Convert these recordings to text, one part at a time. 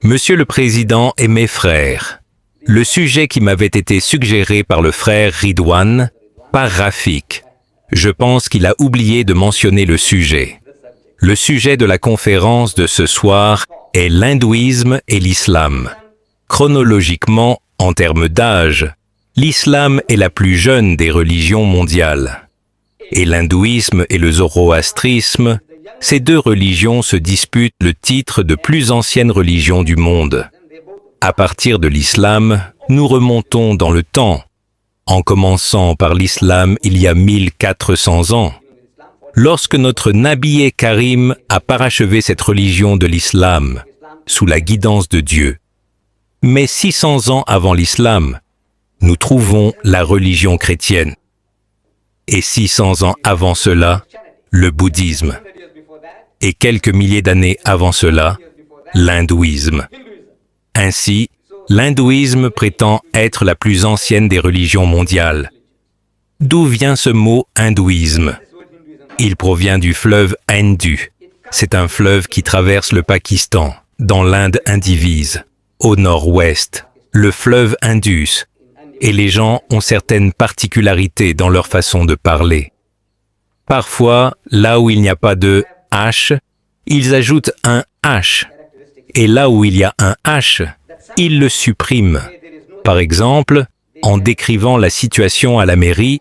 Monsieur le Président et mes frères, le sujet qui m'avait été suggéré par le frère Ridwan, par Rafik, je pense qu'il a oublié de mentionner le sujet. Le sujet de la conférence de ce soir est l'hindouisme et l'islam. Chronologiquement, en termes d'âge, l'islam est la plus jeune des religions mondiales. Et l'hindouisme et le zoroastrisme, ces deux religions se disputent le titre de plus ancienne religion du monde. À partir de l'islam, nous remontons dans le temps, en commençant par l'islam il y a 1400 ans. Lorsque notre Nabi Karim a parachevé cette religion de l'islam, sous la guidance de Dieu. Mais 600 ans avant l'islam, nous trouvons la religion chrétienne. Et 600 ans avant cela, le bouddhisme. Et quelques milliers d'années avant cela, l'hindouisme. Ainsi, l'hindouisme prétend être la plus ancienne des religions mondiales. D'où vient ce mot hindouisme? Il provient du fleuve Indus. C'est un fleuve qui traverse le Pakistan, dans l'Inde indivise, au nord-ouest, le fleuve Indus. Et les gens ont certaines particularités dans leur façon de parler. Parfois, là où il n'y a pas de H, ils ajoutent un H. Et là où il y a un H, ils le suppriment. Par exemple, en décrivant la situation à la mairie,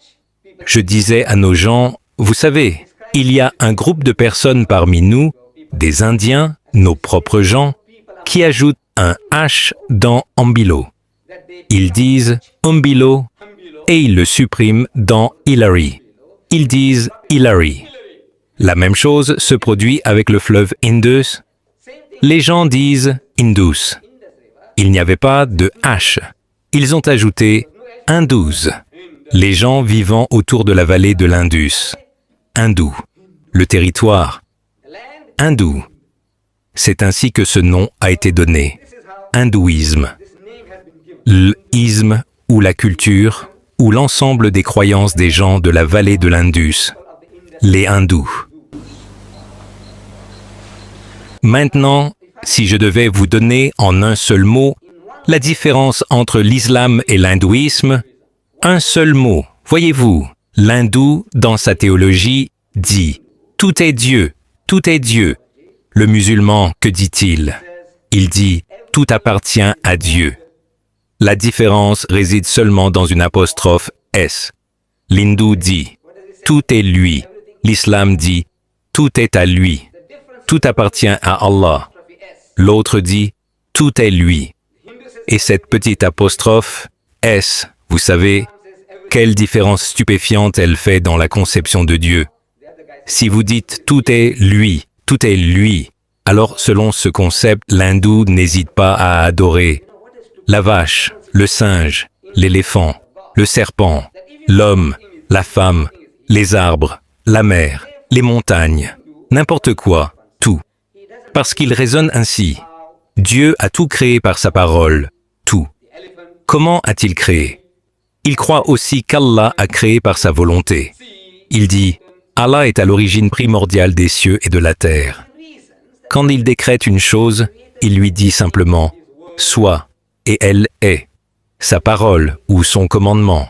je disais à nos gens, vous savez, il y a un groupe de personnes parmi nous, des Indiens, nos propres gens, qui ajoutent un H dans Ambilo. Ils disent Umbilo et ils le suppriment dans Hillary. Ils disent Hillary. La même chose se produit avec le fleuve Indus. Les gens disent Indus. Il n'y avait pas de H. Ils ont ajouté Indus. Les gens vivant autour de la vallée de l'Indus. Hindou. Le territoire. Hindou. C'est ainsi que ce nom a été donné. Hindouisme. L'isme, ou la culture, ou l'ensemble des croyances des gens de la vallée de l'Indus. Les hindous. Maintenant, si je devais vous donner en un seul mot la différence entre l'islam et l'hindouisme, un seul mot, voyez-vous, l'hindou, dans sa théologie, dit « Tout est Dieu, tout est Dieu ». Le musulman, que dit-il? Il dit « Tout appartient à Dieu ». La différence réside seulement dans une apostrophe « S ». L'hindou dit « Tout est lui ». L'islam dit « Tout est à lui ». Tout appartient à Allah. L'autre dit « Tout est lui ». Et cette petite apostrophe « S », vous savez, quelle différence stupéfiante elle fait dans la conception de Dieu. Si vous dites « Tout est lui », tout est lui, alors selon ce concept, l'hindou n'hésite pas à adorer la vache, le singe, l'éléphant, le serpent, l'homme, la femme, les arbres, la mer, les montagnes, n'importe quoi, tout. Parce qu'il raisonne ainsi. Dieu a tout créé par sa parole, tout. Comment a-t-il créé? Il croit aussi qu'Allah a créé par sa volonté. Il dit, Allah est à l'origine primordiale des cieux et de la terre. Quand il décrète une chose, il lui dit simplement « Sois » et elle est. Sa parole ou son commandement.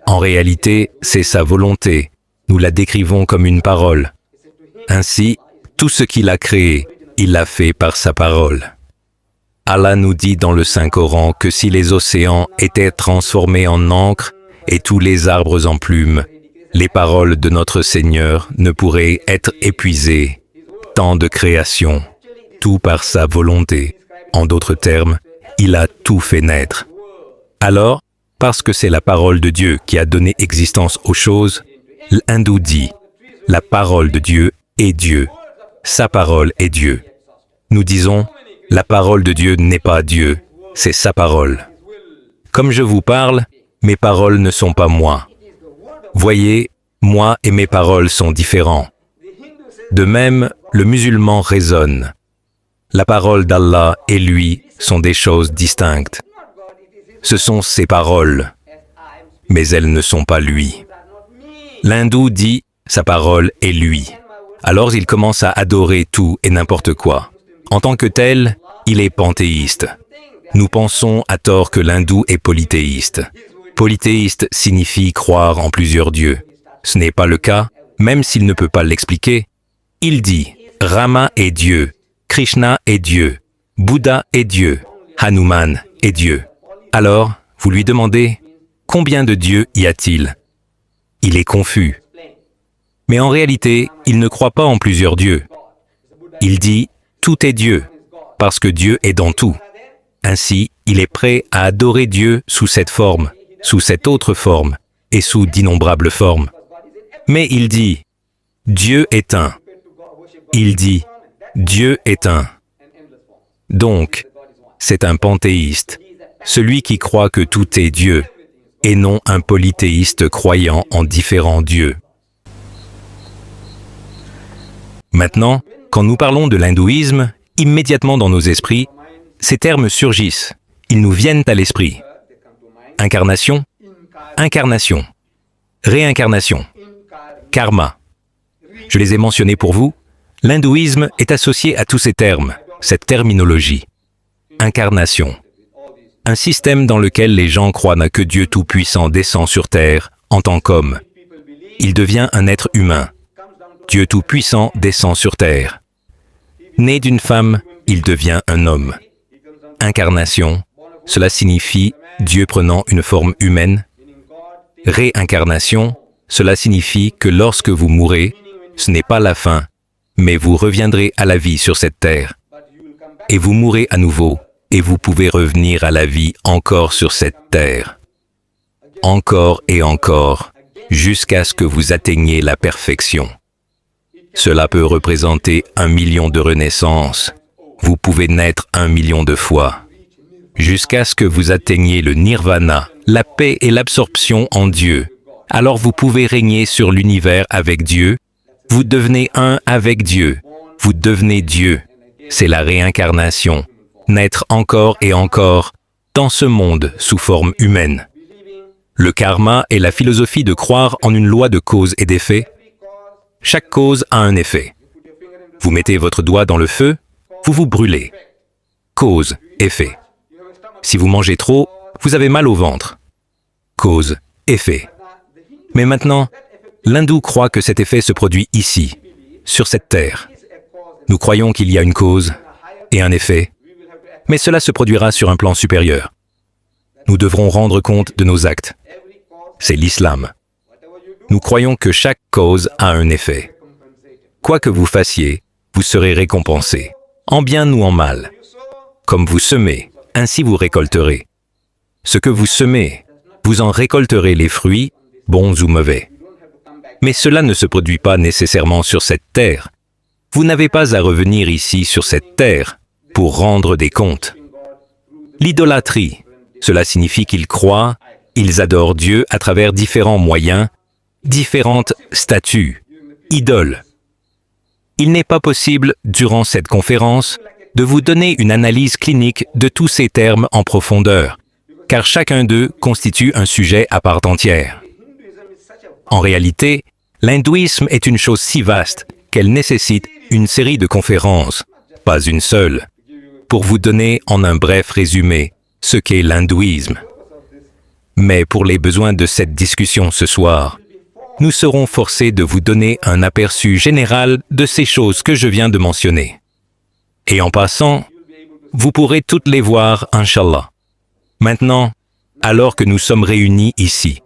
En réalité, c'est sa volonté. Nous la décrivons comme une parole. Ainsi, tout ce qu'il a créé, il l'a fait par sa parole. Allah nous dit dans le Saint-Coran que si les océans étaient transformés en encre et tous les arbres en plumes, les paroles de notre Seigneur ne pourraient être épuisées. Tant de création, tout par sa volonté. En d'autres termes, il a tout fait naître. Alors, parce que c'est la parole de Dieu qui a donné existence aux choses, l'hindou dit, la parole de Dieu est Dieu. Sa parole est Dieu. Nous disons, la parole de Dieu n'est pas Dieu, c'est sa parole. Comme je vous parle, mes paroles ne sont pas moi. Voyez, moi et mes paroles sont différents. De même, le musulman raisonne. La parole d'Allah et lui sont des choses distinctes. Ce sont ses paroles, mais elles ne sont pas lui. L'hindou dit « sa parole est lui ». Alors il commence à adorer tout et n'importe quoi. En tant que tel, il est panthéiste. Nous pensons à tort que l'hindou est polythéiste. Polythéiste signifie croire en plusieurs dieux. Ce n'est pas le cas, même s'il ne peut pas l'expliquer. Il dit Rama est Dieu, Krishna est Dieu, Bouddha est Dieu, Hanuman est Dieu. Alors, vous lui demandez combien de dieux y a-t-il? Il est confus. Mais en réalité, il ne croit pas en plusieurs dieux. Il dit tout est Dieu, parce que Dieu est dans tout. Ainsi, il est prêt à adorer Dieu sous cette forme, sous cette autre forme, et sous d'innombrables formes. Mais il dit, Dieu est un. Il dit, Dieu est un. Donc, c'est un panthéiste, celui qui croit que tout est Dieu, et non un polythéiste croyant en différents dieux. Maintenant, quand nous parlons de l'hindouisme, immédiatement dans nos esprits, ces termes surgissent, ils nous viennent à l'esprit. Incarnation, incarnation, réincarnation, karma. Je les ai mentionnés pour vous. L'hindouisme est associé à tous ces termes, cette terminologie. Incarnation. Un système dans lequel les gens croient que Dieu Tout-Puissant descend sur terre en tant qu'homme. Il devient un être humain. Dieu Tout-Puissant descend sur terre. Né d'une femme, il devient un homme. Incarnation, cela signifie Dieu prenant une forme humaine. Réincarnation, cela signifie que lorsque vous mourrez, ce n'est pas la fin, mais vous reviendrez à la vie sur cette terre. Et vous mourrez à nouveau, et vous pouvez revenir à la vie encore sur cette terre. Encore et encore, jusqu'à ce que vous atteigniez la perfection. Cela peut représenter 1 million de renaissances. Vous pouvez naître 1 million de fois. Jusqu'à ce que vous atteigniez le nirvana, la paix et l'absorption en Dieu. Alors vous pouvez régner sur l'univers avec Dieu. Vous devenez un avec Dieu. Vous devenez Dieu. C'est la réincarnation. Naître encore et encore dans ce monde sous forme humaine. Le karma est la philosophie de croire en une loi de cause et d'effet. Chaque cause a un effet. Vous mettez votre doigt dans le feu, vous vous brûlez. Cause, effet. Si vous mangez trop, vous avez mal au ventre. Cause, effet. Mais maintenant, l'hindou croit que cet effet se produit ici, sur cette terre. Nous croyons qu'il y a une cause et un effet, mais cela se produira sur un plan supérieur. Nous devrons rendre compte de nos actes. C'est l'islam. Nous croyons que chaque cause a un effet. Quoi que vous fassiez, vous serez récompensé, en bien ou en mal. Comme vous semez, ainsi vous récolterez. Ce que vous semez, vous en récolterez les fruits, bons ou mauvais. Mais cela ne se produit pas nécessairement sur cette terre. Vous n'avez pas à revenir ici sur cette terre pour rendre des comptes. L'idolâtrie, cela signifie qu'ils croient, ils adorent Dieu à travers différents moyens, différentes statues, idoles. Il n'est pas possible, durant cette conférence, de vous donner une analyse clinique de tous ces termes en profondeur, car chacun d'eux constitue un sujet à part entière. En réalité, l'hindouisme est une chose si vaste qu'elle nécessite une série de conférences, pas une seule, pour vous donner en un bref résumé ce qu'est l'hindouisme. Mais pour les besoins de cette discussion ce soir, nous serons forcés de vous donner un aperçu général de ces choses que je viens de mentionner. Et en passant, vous pourrez toutes les voir, Inch'Allah. Maintenant, alors que nous sommes réunis ici,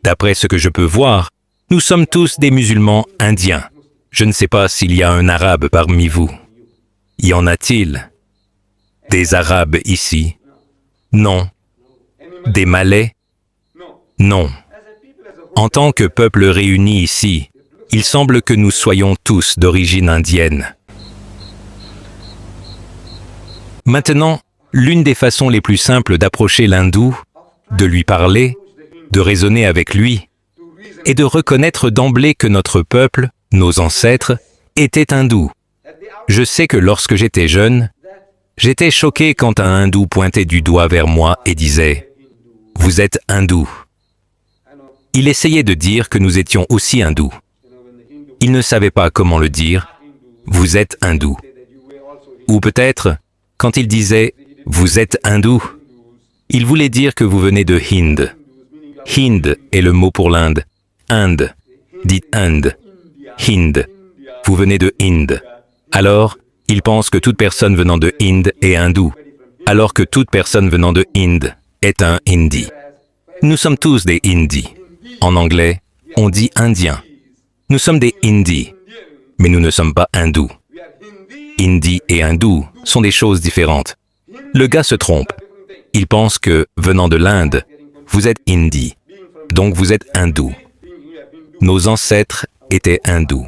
d'après ce que je peux voir, nous sommes tous des musulmans indiens. Je ne sais pas s'il y a un arabe parmi vous. Y en a-t-il? Des arabes ici? Non. Des malais? Non. En tant que peuple réuni ici, il semble que nous soyons tous d'origine indienne. Maintenant, l'une des façons les plus simples d'approcher l'hindou, de lui parler, de raisonner avec lui, est de reconnaître d'emblée que notre peuple, nos ancêtres, étaient hindous. Je sais que lorsque j'étais jeune, j'étais choqué quand un hindou pointait du doigt vers moi et disait « Vous êtes hindou ». Il essayait de dire que nous étions aussi hindous. Il ne savait pas comment le dire « Vous êtes hindou ». Ou peut-être Quand il disait « vous êtes hindou », il voulait dire que vous venez de Hind. Hind est le mot pour l'Inde. Inde. Dites Inde. Hind. Vous venez de Inde. Alors, il pense que toute personne venant de Inde est hindoue, alors que toute personne venant de Inde est un Hindi. Nous sommes tous des Hindis. En anglais, on dit Indiens. Nous sommes des Hindis, mais nous ne sommes pas hindous. Hindi et hindou sont des choses différentes. Le gars se trompe. Il pense que, venant de l'Inde, vous êtes Hindi, donc vous êtes hindou. Nos ancêtres étaient hindous.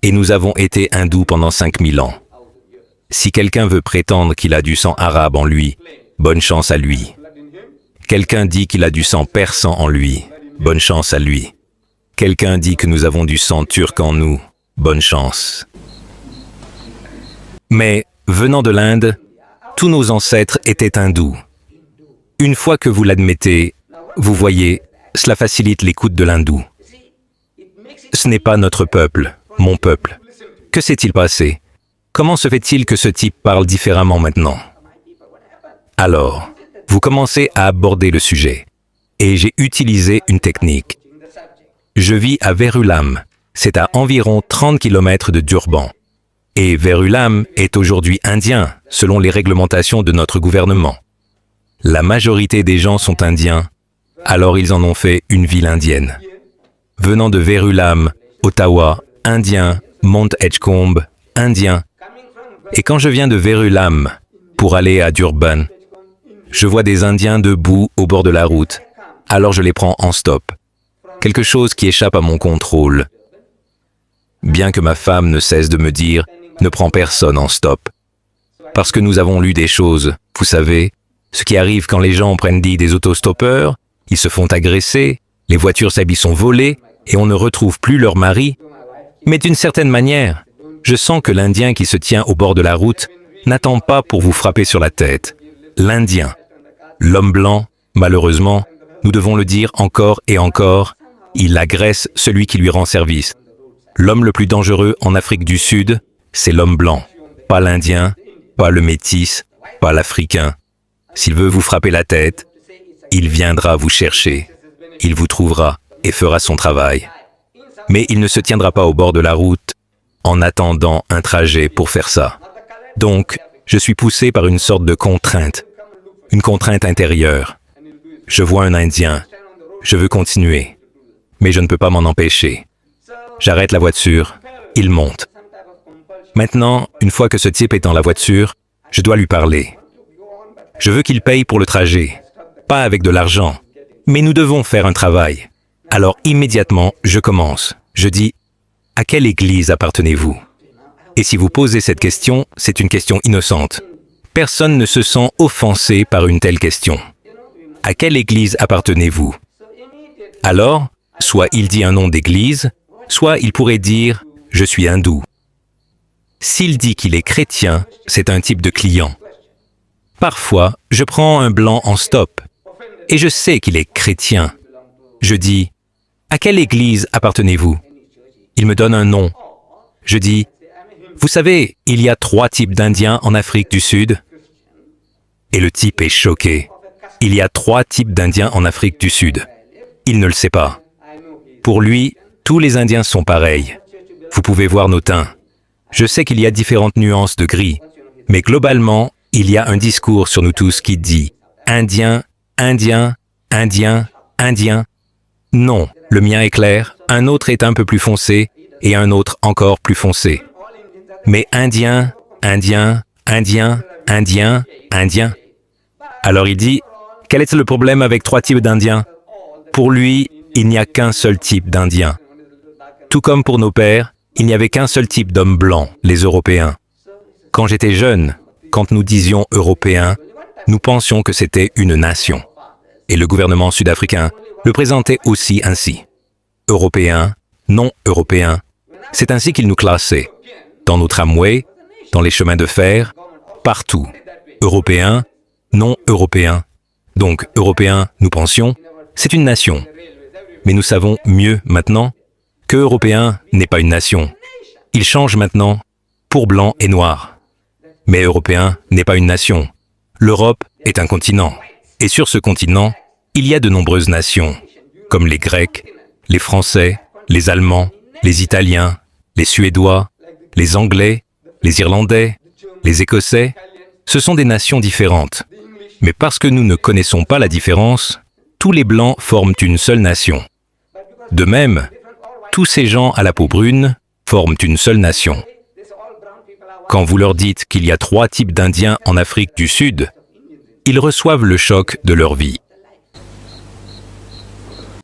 Et nous avons été hindous pendant 5000 ans. Si quelqu'un veut prétendre qu'il a du sang arabe en lui, bonne chance à lui. Quelqu'un dit qu'il a du sang persan en lui, bonne chance à lui. Quelqu'un dit que nous avons du sang turc en nous, bonne chance. Mais, venant de l'Inde, tous nos ancêtres étaient hindous. Une fois que vous l'admettez, vous voyez, cela facilite l'écoute de l'hindou. Ce n'est pas notre peuple, mon peuple. Que s'est-il passé? Comment se fait-il que ce type parle différemment maintenant? Alors, vous commencez à aborder le sujet. Et j'ai utilisé une technique. Je vis à Verulam. C'est à environ 30 km de Durban. Et Verulam est aujourd'hui indien, selon les réglementations de notre gouvernement. La majorité des gens sont indiens, alors ils en ont fait une ville indienne. Venant de Verulam, Ottawa, indien, Mount Edgecombe, indien. Et quand je viens de Verulam pour aller à Durban, je vois des Indiens debout au bord de la route, alors je les prends en stop. Quelque chose qui échappe à mon contrôle. Bien que ma femme ne cesse de me dire « ne prends personne en stop ». Parce que nous avons lu des choses, vous savez, ce qui arrive quand les gens prennent des autostoppeurs, ils se font agresser, les voitures s'habillent sont volées et on ne retrouve plus leur mari. Mais d'une certaine manière, je sens que l'Indien qui se tient au bord de la route n'attend pas pour vous frapper sur la tête. L'Indien, l'homme blanc, malheureusement, nous devons le dire encore et encore, il agresse celui qui lui rend service. L'homme le plus dangereux en Afrique du Sud, c'est l'homme blanc, pas l'Indien, pas le métis, pas l'Africain. S'il veut vous frapper la tête, il viendra vous chercher, il vous trouvera et fera son travail. Mais il ne se tiendra pas au bord de la route en attendant un trajet pour faire ça. Donc, je suis poussé par une sorte de contrainte, une contrainte intérieure. Je vois un Indien, je veux continuer, mais je ne peux pas m'en empêcher. J'arrête la voiture, il monte. Maintenant, une fois que ce type est dans la voiture, je dois lui parler. Je veux qu'il paye pour le trajet, pas avec de l'argent, mais nous devons faire un travail. Alors immédiatement, je commence. Je dis, à quelle église appartenez-vous? Et si vous posez cette question, c'est une question innocente. Personne ne se sent offensé par une telle question. À quelle église appartenez-vous? Alors, soit il dit un nom d'église, soit il pourrait dire « je suis hindou ». S'il dit qu'il est chrétien, c'est un type de client. Parfois, je prends un blanc en stop, et je sais qu'il est chrétien. Je dis « à quelle église appartenez-vous » Il me donne un nom. Je dis « vous savez, il y a 3 types d'Indiens en Afrique du Sud ?» Et le type est choqué. Il y a 3 types d'Indiens en Afrique du Sud. Il ne le sait pas. Pour lui, tous les Indiens sont pareils. Vous pouvez voir nos teints. Je sais qu'il y a différentes nuances de gris, mais globalement, il y a un discours sur nous tous qui dit « Indien, Indien, Indien, Indien ». Non, le mien est clair, un autre est un peu plus foncé et un autre encore plus foncé. Mais Indien, Indien, Indien, Indien, Indien. Alors il dit « quel est le problème avec 3 types d'Indiens ?» Pour lui, il n'y a qu'un seul type d'Indien. Tout comme pour nos pères, il n'y avait qu'un seul type d'hommes blancs, les Européens. Quand j'étais jeune, quand nous disions « Européens », nous pensions que c'était une nation. Et le gouvernement sud-africain le présentait aussi ainsi. Européens, non européens. C'est ainsi qu'ils nous classaient. Dans nos tramways, dans les chemins de fer, partout. Européens, non européens. Donc, Européens, nous pensions, c'est une nation. Mais nous savons mieux maintenant que Européen n'est pas une nation. Il change maintenant pour blanc et noir. Mais Européen n'est pas une nation. L'Europe est un continent. Et sur ce continent, il y a de nombreuses nations, comme les Grecs, les Français, les Allemands, les Italiens, les Suédois, les Anglais, les Irlandais, les Écossais. Ce sont des nations différentes. Mais parce que nous ne connaissons pas la différence, tous les Blancs forment une seule nation. De même, tous ces gens à la peau brune forment une seule nation. Quand vous leur dites qu'il y a 3 types d'Indiens en Afrique du Sud, ils reçoivent le choc de leur vie.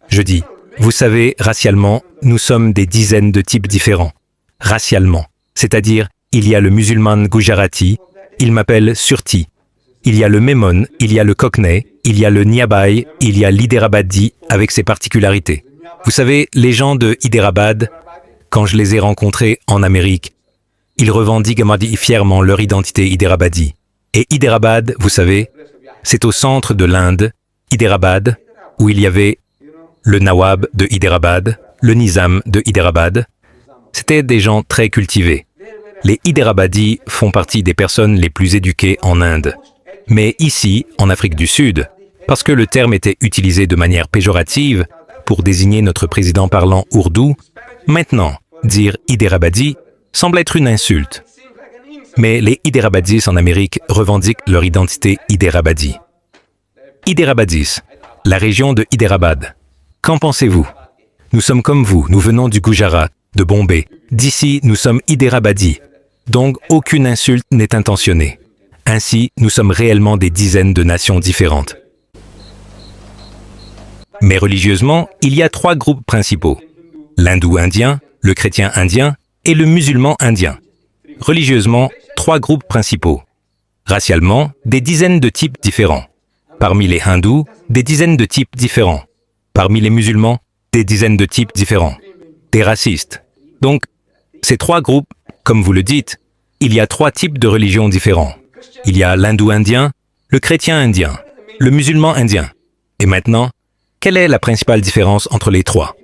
Je dis, vous savez, racialement, nous sommes des dizaines de types différents. Racialement, c'est-à-dire, il y a le musulman Gujarati, il m'appelle Surti. Il y a le Memon, il y a le Cockney, il y a le Niabai, il y a l'Hyderabadi avec ses particularités. Vous savez, les gens de Hyderabad, quand je les ai rencontrés en Amérique, ils revendiquent fièrement leur identité Hyderabadi. Et Hyderabad, vous savez, c'est au centre de l'Inde, Hyderabad, où il y avait le Nawab de Hyderabad, le Nizam de Hyderabad. C'étaient des gens très cultivés. Les Hyderabadis font partie des personnes les plus éduquées en Inde. Mais ici, en Afrique du Sud, parce que le terme était utilisé de manière péjorative pour désigner notre président parlant ourdou, maintenant, dire Hyderabadi semble être une insulte. Mais les Hyderabadis en Amérique revendiquent leur identité Hyderabadi. Hyderabadis, la région de Hyderabad. Qu'en pensez-vous? Nous sommes comme vous, nous venons du Gujarat, de Bombay. D'ici, nous sommes Hyderabadi. Donc, aucune insulte n'est intentionnée. Ainsi, nous sommes réellement des dizaines de nations différentes. Mais religieusement, il y a 3 groupes principaux. L'hindou indien, le chrétien indien et le musulman indien. Religieusement, 3 groupes principaux. Racialement, des dizaines de types différents. Parmi les hindous, des dizaines de types différents. Parmi les musulmans, des dizaines de types différents. Des racistes. Donc, ces 3 groupes, comme vous le dites, il y a 3 types de religions différents. Il y a l'hindou indien, le chrétien indien, le musulman indien. Et maintenant, quelle est la principale différence entre les 3?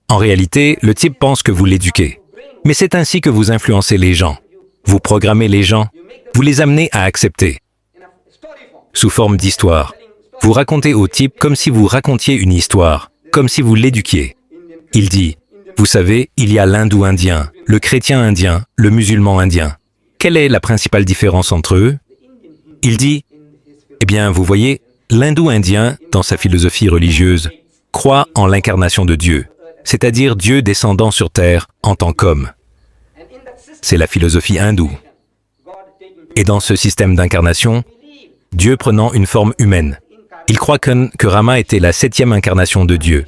En réalité, le type pense que vous l'éduquez. Mais c'est ainsi que vous influencez les gens. Vous programmez les gens, vous les amenez à accepter. Sous forme d'histoire. Vous racontez au type comme si vous racontiez une histoire, comme si vous l'éduquiez. Il dit, vous savez, il y a l'hindou indien, le chrétien indien, le musulman indien. Quelle est la principale différence entre eux? Il dit, eh bien, vous voyez, l'hindou indien, dans sa philosophie religieuse, croit en l'incarnation de Dieu, c'est-à-dire Dieu descendant sur terre en tant qu'homme. C'est la philosophie hindoue. Et dans ce système d'incarnation, Dieu prenant une forme humaine. Il croit que Rama était la 7e incarnation de Dieu.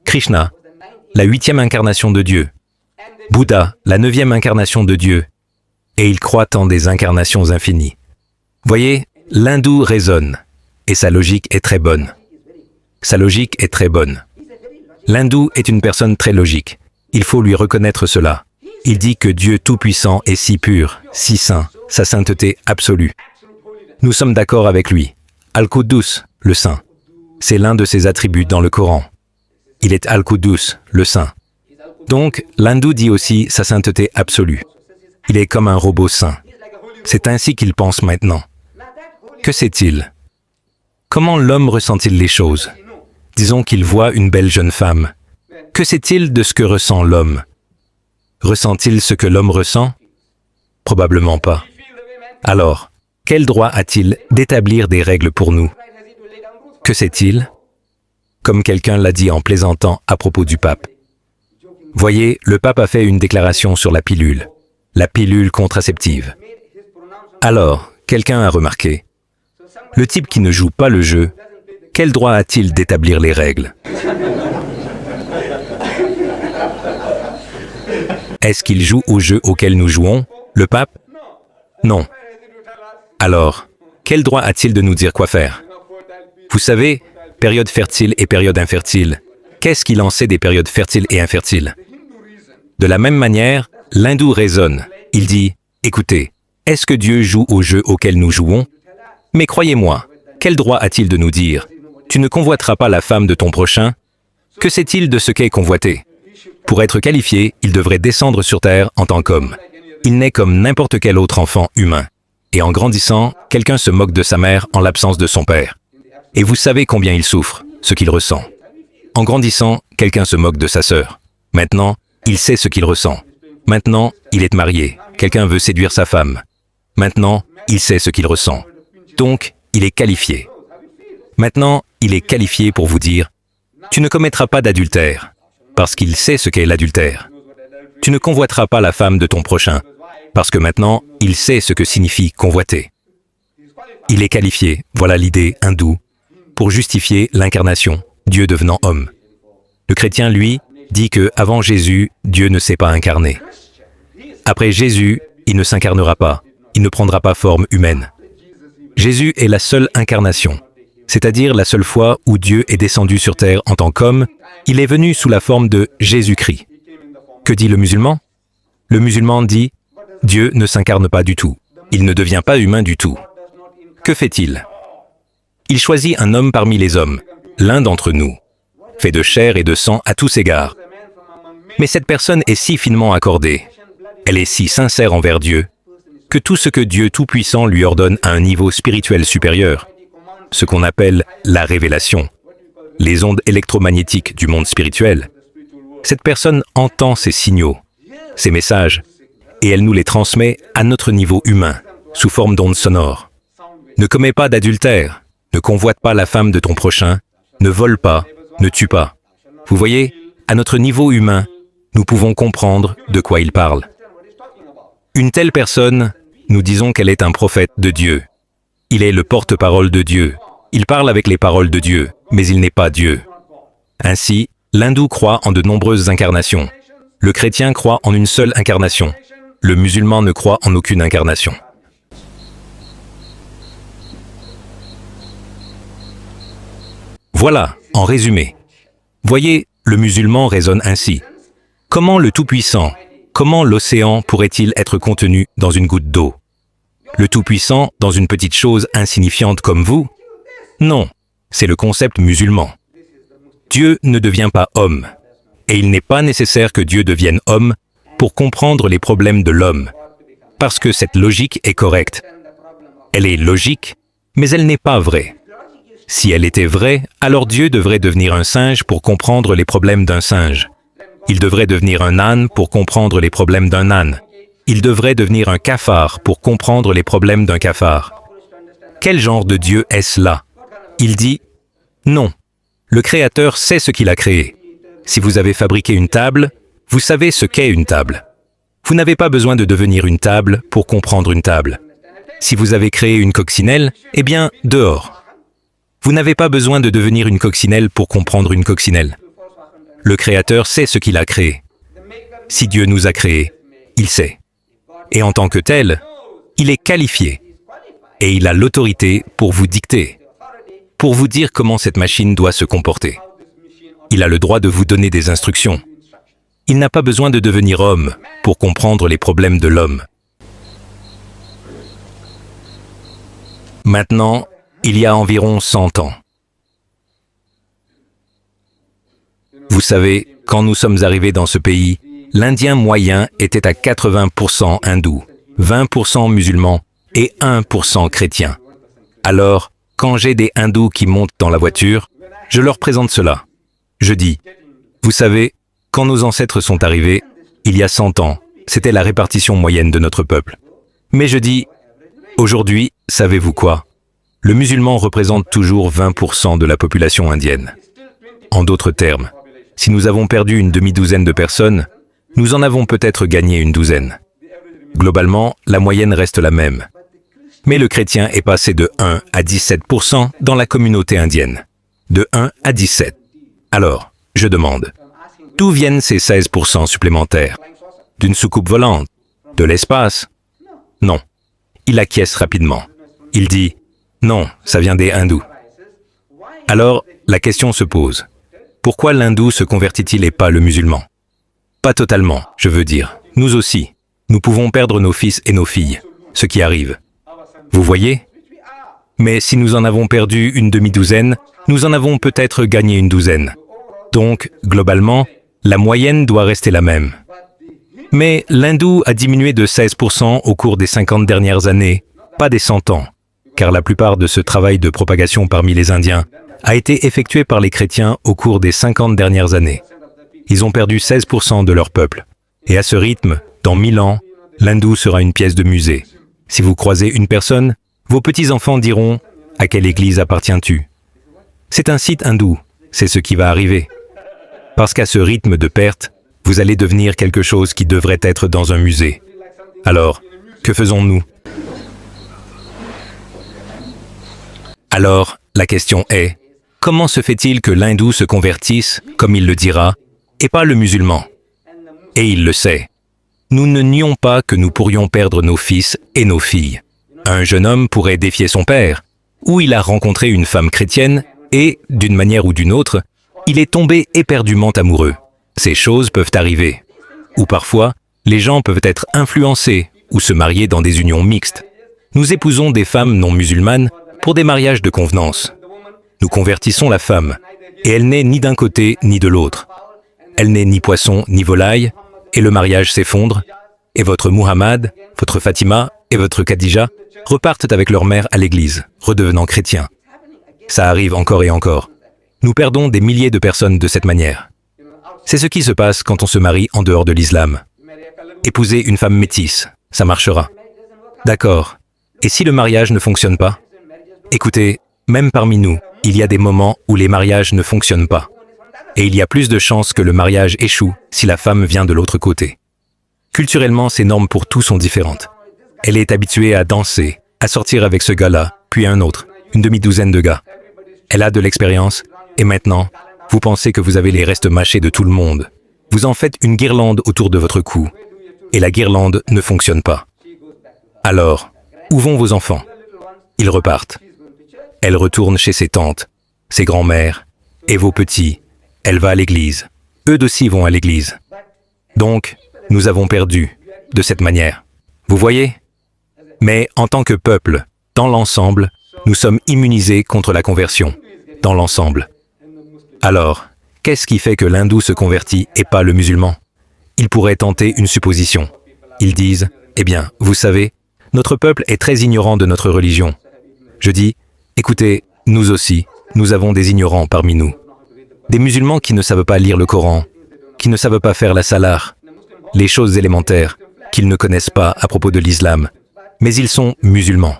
Krishna, la 8e incarnation de Dieu. Bouddha, la 9e incarnation de Dieu. Et il croit en des incarnations infinies. Voyez, l'hindou raisonne, et sa logique est très bonne. Sa logique est très bonne. L'hindou est une personne très logique. Il faut lui reconnaître cela. Il dit que Dieu Tout-Puissant est si pur, si saint, sa sainteté absolue. Nous sommes d'accord avec lui. Al-Quddus, le saint. C'est l'un de ses attributs dans le Coran. Il est Al-Quddus, le saint. Donc, l'hindou dit aussi sa sainteté absolue. Il est comme un robot saint. C'est ainsi qu'il pense maintenant. Que sait-il? Comment l'homme ressent-il les choses? Disons qu'il voit une belle jeune femme. Que sait-il de ce que ressent l'homme? Ressent-il ce que l'homme ressent? Probablement pas. Alors, quel droit a-t-il d'établir des règles pour nous? Que sait-il? Comme quelqu'un l'a dit en plaisantant à propos du pape. Voyez, le pape a fait une déclaration sur la pilule contraceptive. Alors, quelqu'un a remarqué, le type qui ne joue pas le jeu, quel droit a-t-il d'établir les règles? Est-ce qu'il joue au jeu auquel nous jouons, le pape? Non. Alors, quel droit a-t-il de nous dire quoi faire? Vous savez, période fertile et période infertile. Qu'est-ce qu'il en sait des périodes fertiles et infertiles? De la même manière, l'hindou raisonne. Il dit, écoutez, est-ce que Dieu joue au jeu auquel nous jouons? Mais croyez-moi, quel droit a-t-il de nous dire, tu ne convoiteras pas la femme de ton prochain? Que sait-il de ce qu'est convoité? Pour être qualifié, il devrait descendre sur terre en tant qu'homme. il naît comme n'importe quel autre enfant humain. Et en grandissant, quelqu'un se moque de sa mère en l'absence de son père. Et vous savez combien il souffre, ce qu'il ressent. En grandissant, quelqu'un se moque de sa sœur. Maintenant, il sait ce qu'il ressent. Maintenant, il est marié. Quelqu'un veut séduire sa femme. Maintenant, il sait ce qu'il ressent. Donc, il est qualifié. Maintenant, il est qualifié pour vous dire « Tu ne commettras pas d'adultère » parce qu'il sait ce qu'est l'adultère. Tu ne convoiteras pas la femme de ton prochain parce que maintenant, il sait ce que signifie convoiter. Il est qualifié, voilà l'idée hindoue, pour justifier l'incarnation, Dieu devenant homme. Le chrétien, lui, dit que avant Jésus, Dieu ne s'est pas incarné. Après Jésus, il ne s'incarnera pas, il ne prendra pas forme humaine. Jésus est la seule incarnation, c'est-à-dire la seule fois où Dieu est descendu sur terre en tant qu'homme, il est venu sous la forme de Jésus-Christ. Que dit le musulman? Le musulman dit « Dieu ne s'incarne pas du tout, il ne devient pas humain du tout ». Que fait-il? Il choisit un homme parmi les hommes, l'un d'entre nous, fait de chair et de sang à tous égards. Mais cette personne est si finement accordée, elle est si sincère envers Dieu, que tout ce que Dieu Tout-Puissant lui ordonne à un niveau spirituel supérieur, ce qu'on appelle la révélation, les ondes électromagnétiques du monde spirituel, cette personne entend ces signaux, ces messages, et elle nous les transmet à notre niveau humain, sous forme d'ondes sonores. Ne commets pas d'adultère, ne convoite pas la femme de ton prochain, ne vole pas, ne tue pas. Vous voyez, à notre niveau humain, nous pouvons comprendre de quoi il parle. Une telle personne, nous disons qu'elle est un prophète de Dieu. Il est le porte-parole de Dieu. Il parle avec les paroles de Dieu, mais il n'est pas Dieu. Ainsi, l'hindou croit en de nombreuses incarnations. Le chrétien croit en une seule incarnation. Le musulman ne croit en aucune incarnation. Voilà, en résumé. Voyez, le musulman raisonne ainsi. Comment le Tout-Puissant, comment l'océan pourrait-il être contenu dans une goutte d'eau? Le Tout-Puissant dans une petite chose insignifiante comme vous? Non, c'est le concept musulman. Dieu ne devient pas homme, et il n'est pas nécessaire que Dieu devienne homme pour comprendre les problèmes de l'homme, parce que cette logique est correcte. Elle est logique, mais elle n'est pas vraie. Si elle était vraie, alors Dieu devrait devenir un singe pour comprendre les problèmes d'un singe. Il devrait devenir un âne pour comprendre les problèmes d'un âne. Il devrait devenir un cafard pour comprendre les problèmes d'un cafard. Quel genre de Dieu est-ce là? Il dit « Non, le Créateur sait ce qu'il a créé. Si vous avez fabriqué une table, vous savez ce qu'est une table. Vous n'avez pas besoin de devenir une table pour comprendre une table. Si vous avez créé une coccinelle, eh bien, dehors. Vous n'avez pas besoin de devenir une coccinelle pour comprendre une coccinelle. Le Créateur sait ce qu'il a créé. Si Dieu nous a créés, il sait. Et en tant que tel, il est qualifié. Et il a l'autorité pour vous dicter, pour vous dire comment cette machine doit se comporter. Il a le droit de vous donner des instructions. Il n'a pas besoin de devenir homme pour comprendre les problèmes de l'homme. Maintenant, il y a environ 100 ans. Vous savez, quand nous sommes arrivés dans ce pays, l'Indien moyen était à 80% hindou, 20% musulman et 1% chrétien. Alors, quand j'ai des hindous qui montent dans la voiture, je leur présente cela. Je dis, vous savez, quand nos ancêtres sont arrivés, il y a 100 ans, c'était la répartition moyenne de notre peuple. Mais je dis, aujourd'hui, savez-vous quoi? Le musulman représente toujours 20% de la population indienne. En d'autres termes, si nous avons perdu une demi-douzaine de personnes, nous en avons peut-être gagné une douzaine. Globalement, la moyenne reste la même. Mais le chrétien est passé de 1 à 17% dans la communauté indienne. De 1 à 17. Alors, je demande, d'où viennent ces 16% supplémentaires? D'une soucoupe volante? De l'espace? Non. Il acquiesce rapidement. Il dit, non, ça vient des hindous. Alors, la question se pose. Pourquoi l'hindou se convertit-il et pas le musulman? Pas totalement, je veux dire. Nous aussi. Nous pouvons perdre nos fils et nos filles, ce qui arrive. Vous voyez? Mais si nous en avons perdu une demi-douzaine, nous en avons peut-être gagné une douzaine. Donc, globalement, la moyenne doit rester la même. Mais l'hindou a diminué de 16% au cours des 50 dernières années, pas des 100 ans, car la plupart de ce travail de propagation parmi les Indiens a été effectué par les chrétiens au cours des 50 dernières années. Ils ont perdu 16% de leur peuple. Et à ce rythme, dans 1000 ans, l'hindou sera une pièce de musée. Si vous croisez une personne, vos petits-enfants diront « À quelle église appartiens-tu » C'est un site hindou, c'est ce qui va arriver. Parce qu'à ce rythme de perte, vous allez devenir quelque chose qui devrait être dans un musée. Alors, que faisons-nous? Alors, la question est, comment se fait-il que l'hindou se convertisse, comme il le dira, et pas le musulman? Et il le sait. Nous ne nions pas que nous pourrions perdre nos fils et nos filles. Un jeune homme pourrait défier son père, ou il a rencontré une femme chrétienne et, d'une manière ou d'une autre, il est tombé éperdument amoureux. Ces choses peuvent arriver. Ou parfois, les gens peuvent être influencés ou se marier dans des unions mixtes. Nous épousons des femmes non musulmanes pour des mariages de convenance. Nous convertissons la femme, et elle n'est ni d'un côté ni de l'autre. Elle n'est ni poisson ni volaille, et le mariage s'effondre, et votre Muhammad, votre Fatima et votre Khadija repartent avec leur mère à l'église, redevenant chrétiens. Ça arrive encore et encore. Nous perdons des milliers de personnes de cette manière. C'est ce qui se passe quand on se marie en dehors de l'islam. Épouser une femme métisse, ça marchera. D'accord. Et si le mariage ne fonctionne pas? Écoutez, même parmi nous, il y a des moments où les mariages ne fonctionnent pas. Et il y a plus de chances que le mariage échoue si la femme vient de l'autre côté. Culturellement, ces normes pour tous sont différentes. Elle est habituée à danser, à sortir avec ce gars-là, puis un autre, une demi-douzaine de gars. Elle a de l'expérience, et maintenant, vous pensez que vous avez les restes mâchés de tout le monde. Vous en faites une guirlande autour de votre cou, et la guirlande ne fonctionne pas. Alors, où vont vos enfants? Ils repartent. Elle retourne chez ses tantes, ses grands-mères, et vos petits, elle va à l'église. Eux aussi vont à l'église. Donc, nous avons perdu, de cette manière. Vous voyez? Mais en tant que peuple, dans l'ensemble, nous sommes immunisés contre la conversion, dans l'ensemble. Alors, qu'est-ce qui fait que l'hindou se convertit et pas le musulman? Ils pourraient tenter une supposition. Ils disent, eh bien, vous savez, notre peuple est très ignorant de notre religion. Je dis, écoutez, nous aussi, nous avons des ignorants parmi nous. Des musulmans qui ne savent pas lire le Coran, qui ne savent pas faire la salah, les choses élémentaires, qu'ils ne connaissent pas à propos de l'islam, mais ils sont musulmans.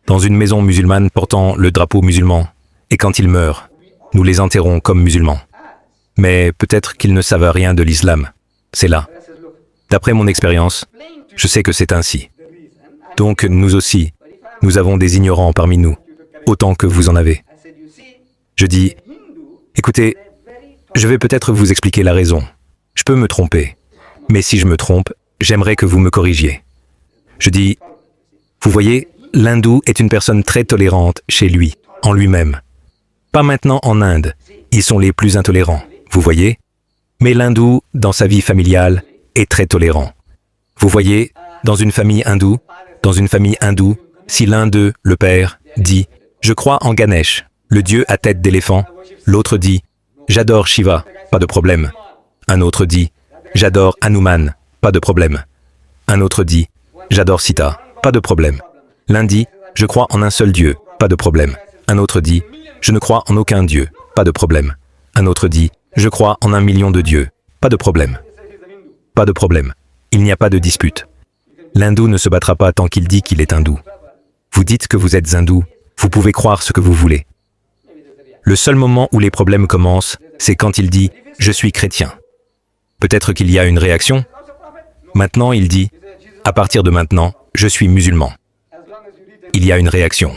Dans une maison musulmane portant le drapeau musulman, et quand ils meurent, nous les enterrons comme musulmans. Mais peut-être qu'ils ne savent rien de l'islam. C'est là. D'après mon expérience, je sais que c'est ainsi. Donc nous aussi, nous avons des ignorants parmi nous, autant que vous en avez. Je dis, écoutez, je vais peut-être vous expliquer la raison. Je peux me tromper. Mais si je me trompe, j'aimerais que vous me corrigiez. Je dis, vous voyez, l'hindou est une personne très tolérante chez lui, en lui-même. Pas maintenant en Inde, ils sont les plus intolérants, vous voyez? Mais l'hindou, dans sa vie familiale, est très tolérant. Vous voyez, dans une famille hindoue, si l'un d'eux, le père, dit « Je crois en Ganesh, le dieu à tête d'éléphant », l'autre dit « J'adore Shiva, pas de problème ». Un autre dit « J'adore Hanuman, pas de problème ». Un autre dit « J'adore Sita, pas de problème ». L'un dit « Je crois en un seul dieu, pas de problème ». Un autre dit « Je ne crois en aucun dieu, pas de problème ». Un autre dit « Je crois en 1 million de dieux, pas de problème ». Pas de problème. Il n'y a pas de dispute. L'hindou ne se battra pas tant qu'il dit qu'il est hindou. Vous dites que vous êtes hindou, vous pouvez croire ce que vous voulez. Le seul moment où les problèmes commencent, c'est quand il dit « Je suis chrétien ». Peut-être qu'il y a une réaction. Maintenant, il dit « À partir de maintenant, je suis musulman ». Il y a une réaction.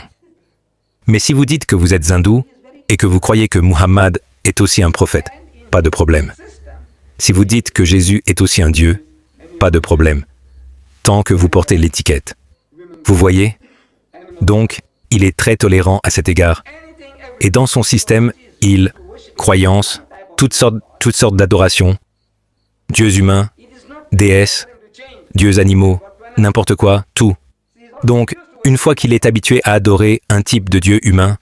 Mais si vous dites que vous êtes hindou et que vous croyez que Muhammad est aussi un prophète, pas de problème. Si vous dites que Jésus est aussi un Dieu, pas de problème. Tant que vous portez l'étiquette. Vous voyez? Donc, il est très tolérant à cet égard. Et dans son système, croyances, toutes sortes d'adorations, dieux humains, déesses, dieux animaux, n'importe quoi, tout. Donc, une fois qu'il est habitué à adorer un type de dieu humain,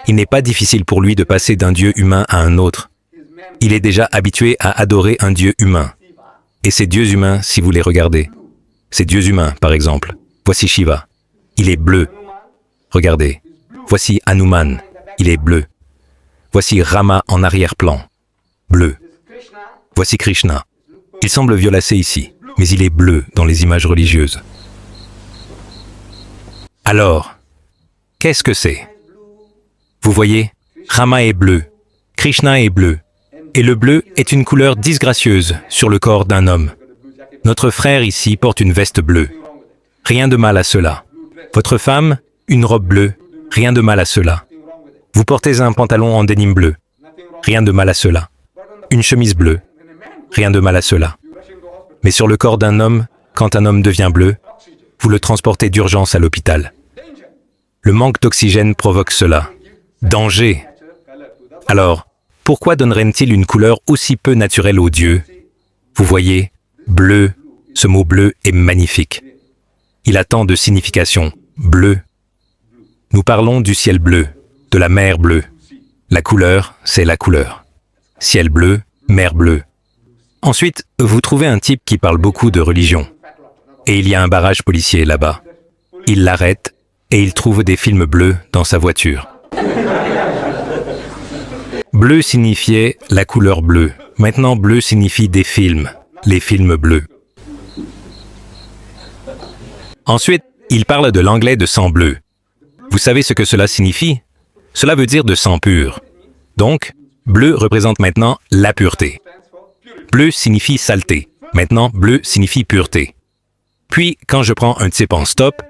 il n'est pas difficile pour lui de passer d'un dieu humain à un autre. Il est déjà habitué à adorer un dieu humain. Et ces dieux humains, si vous les regardez, ces dieux humains, par exemple, voici Shiva, il est bleu. Regardez, voici Hanuman, il est bleu. Voici Rama en arrière-plan, bleu. Voici Krishna. Il semble violacé ici, mais il est bleu dans les images religieuses. Alors, qu'est-ce que c'est? Vous voyez, Rama est bleu, Krishna est bleu, et le bleu est une couleur disgracieuse sur le corps d'un homme. Notre frère ici porte une veste bleue. Rien de mal à cela. Votre femme, une robe bleue. Rien de mal à cela. Vous portez un pantalon en dénime bleu. Rien de mal à cela. Une chemise bleue. Rien de mal à cela. Mais sur le corps d'un homme, quand un homme devient bleu, vous le transportez d'urgence à l'hôpital. Le manque d'oxygène provoque cela. Danger. Alors, pourquoi donnerait-il une couleur aussi peu naturelle aux dieux? Vous voyez, bleu, ce mot bleu est magnifique. Il a tant de significations. Bleu. Nous parlons du ciel bleu, de la mer bleue. La couleur, c'est la couleur. Ciel bleu, mer bleue. Ensuite, vous trouvez un type qui parle beaucoup de religion. Et il y a un barrage policier là-bas. Il l'arrête et il trouve des films bleus dans sa voiture. Bleu signifiait la couleur bleue. Maintenant, bleu signifie des films, les films bleus. Ensuite, il parle de l'anglais de sang bleu. Vous savez ce que cela signifie? Cela veut dire de sang pur. Donc, bleu représente maintenant la pureté. Bleu signifie saleté. Maintenant, bleu signifie pureté. Puis, quand je prends un type en stop,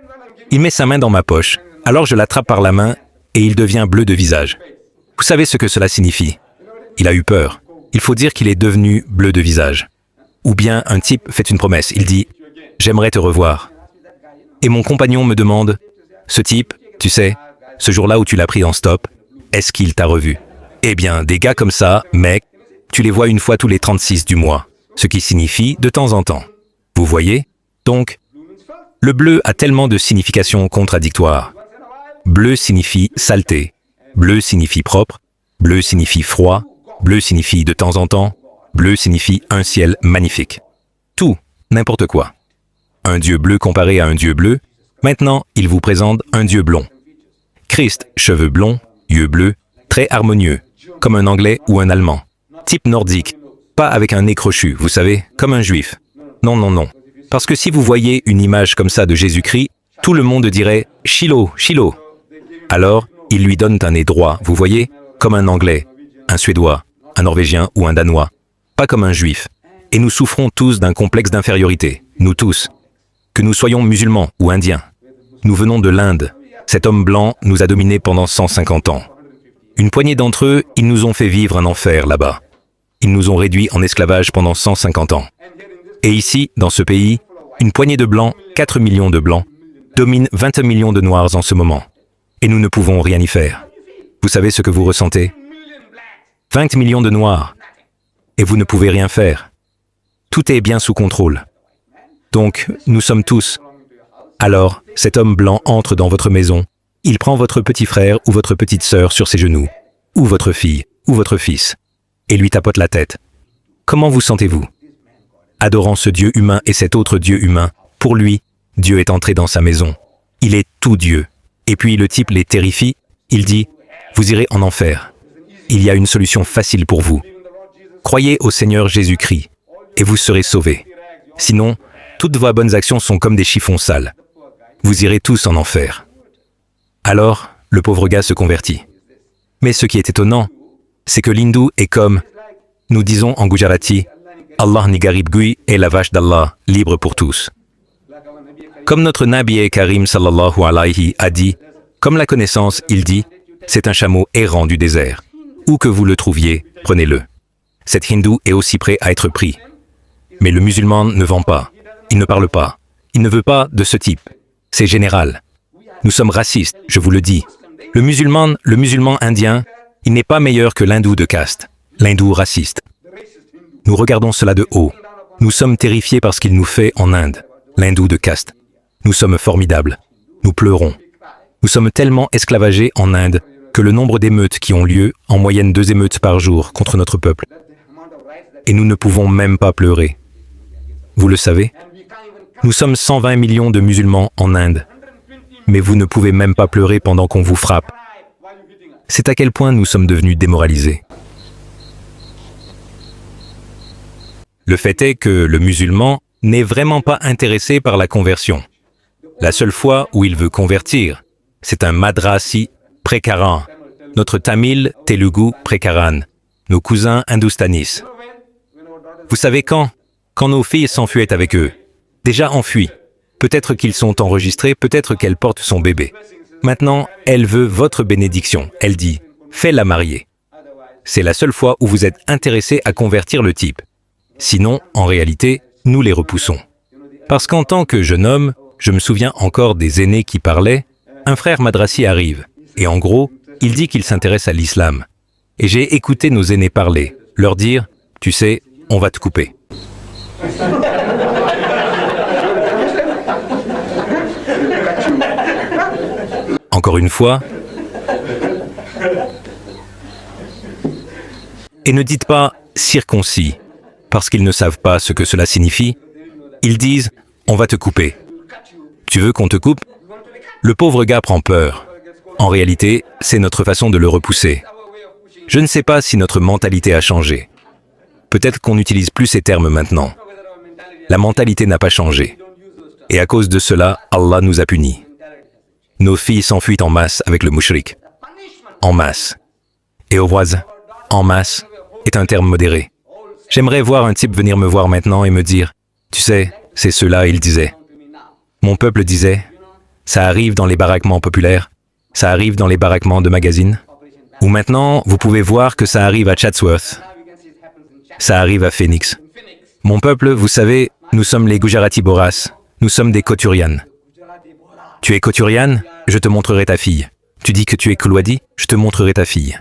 il met sa main dans ma poche, alors je l'attrape par la main et il devient bleu de visage. Vous savez ce que cela signifie? Il a eu peur. Il faut dire qu'il est devenu bleu de visage. Ou bien un type fait une promesse. Il dit « J'aimerais te revoir ». Et mon compagnon me demande « Ce type, tu sais, ce jour-là où tu l'as pris en stop, est-ce qu'il t'a revu ?» Eh bien, des gars comme ça, mec, tu les vois une fois tous les 36 du mois, ce qui signifie de temps en temps. Vous voyez? Donc, le bleu a tellement de significations contradictoires. Bleu signifie saleté, bleu signifie propre, bleu signifie froid, bleu signifie de temps en temps, bleu signifie un ciel magnifique. Tout, n'importe quoi. Un dieu bleu comparé à un dieu bleu, maintenant il vous présente un dieu blond. Christ, cheveux blonds, yeux bleus, très harmonieux, comme un anglais ou un allemand. Type nordique, pas avec un nez crochu, vous savez, comme un juif. Non, non, non. Parce que si vous voyez une image comme ça de Jésus-Christ, tout le monde dirait « Shiloh, Shiloh ». Alors, ils lui donnent un nez droit, vous voyez, comme un anglais, un suédois, un norvégien ou un danois, pas comme un juif. Et nous souffrons tous d'un complexe d'infériorité, nous tous. Que nous soyons musulmans ou indiens. Nous venons de l'Inde. Cet homme blanc nous a dominés pendant 150 ans. Une poignée d'entre eux, ils nous ont fait vivre un enfer là-bas. Ils nous ont réduits en esclavage pendant 150 ans. Et ici, dans ce pays, une poignée de blancs, 4 millions de blancs, domine 20 millions de noirs en ce moment. Et nous ne pouvons rien y faire. Vous savez ce que vous ressentez? 20 millions de noirs. Et vous ne pouvez rien faire. Tout est bien sous contrôle. Donc, nous sommes tous. Alors, cet homme blanc entre dans votre maison. Il prend votre petit frère ou votre petite sœur sur ses genoux, ou votre fille, ou votre fils, et lui tapote la tête. Comment vous sentez-vous? Adorant ce Dieu humain et cet autre Dieu humain, pour lui, Dieu est entré dans sa maison. Il est tout Dieu. Et puis le type les terrifie, il dit « Vous irez en enfer. Il y a une solution facile pour vous. Croyez au Seigneur Jésus-Christ, et vous serez sauvés. Sinon, toutes vos bonnes actions sont comme des chiffons sales. Vous irez tous en enfer. » Alors, le pauvre gars se convertit. Mais ce qui est étonnant, c'est que l'hindou est comme, nous disons en Gujarati, Allah ni garib gui est la vache d'Allah, libre pour tous. Comme notre Nabi Karim sallallahu alayhi a dit, comme la connaissance, il dit, c'est un chameau errant du désert. Où que vous le trouviez, prenez-le. Cet hindou est aussi prêt à être pris. Mais le musulman ne vend pas, il ne parle pas, il ne veut pas de ce type. C'est général. Nous sommes racistes, je vous le dis. Le musulman indien, il n'est pas meilleur que l'hindou de caste, l'hindou raciste. Nous regardons cela de haut. Nous sommes terrifiés par ce qu'il nous fait en Inde, l'hindou de caste. Nous sommes formidables. Nous pleurons. Nous sommes tellement esclavagés en Inde que le nombre d'émeutes qui ont lieu, en moyenne 2 émeutes par jour contre notre peuple. Et nous ne pouvons même pas pleurer. Vous le savez? Nous sommes 120 millions de musulmans en Inde. Mais vous ne pouvez même pas pleurer pendant qu'on vous frappe. C'est à quel point nous sommes devenus démoralisés. Le fait est que le musulman n'est vraiment pas intéressé par la conversion. La seule fois où il veut convertir, c'est un madrasi prékaran, notre tamil telugu prékaran, nos cousins hindoustanis. Vous savez quand? Quand nos filles s'enfuient avec eux. Déjà enfuies. Peut-être qu'ils sont enregistrés, peut-être qu'elle porte son bébé. Maintenant, elle veut votre bénédiction. Elle dit, fais-la marier. C'est la seule fois où vous êtes intéressé à convertir le type. Sinon, en réalité, nous les repoussons. Parce qu'en tant que jeune homme, je me souviens encore des aînés qui parlaient, un frère madrasi arrive, et en gros, il dit qu'il s'intéresse à l'islam. Et j'ai écouté nos aînés parler, leur dire, tu sais, on va te couper. Encore une fois, et ne dites pas circoncis, parce qu'ils ne savent pas ce que cela signifie. Ils disent, on va te couper. Tu veux qu'on te coupe? Le pauvre gars prend peur. En réalité, c'est notre façon de le repousser. Je ne sais pas si notre mentalité a changé. Peut-être qu'on n'utilise plus ces termes maintenant. La mentalité n'a pas changé. Et à cause de cela, Allah nous a punis. Nos filles s'enfuient en masse avec le mushrik. En masse. Et au voisin, en masse est un terme modéré. J'aimerais voir un type venir me voir maintenant et me dire, tu sais, c'est cela, il disait. Mon peuple disait, ça arrive dans les baraquements populaires, ça arrive dans les baraquements de magazines. Ou maintenant, vous pouvez voir que ça arrive à Chatsworth. Ça arrive à Phoenix. Mon peuple, vous savez, nous sommes les Gujarati Boras, nous sommes des Koturians. Tu es Koturian, je te montrerai ta fille. Tu dis que tu es Kulwadi, je te montrerai ta fille.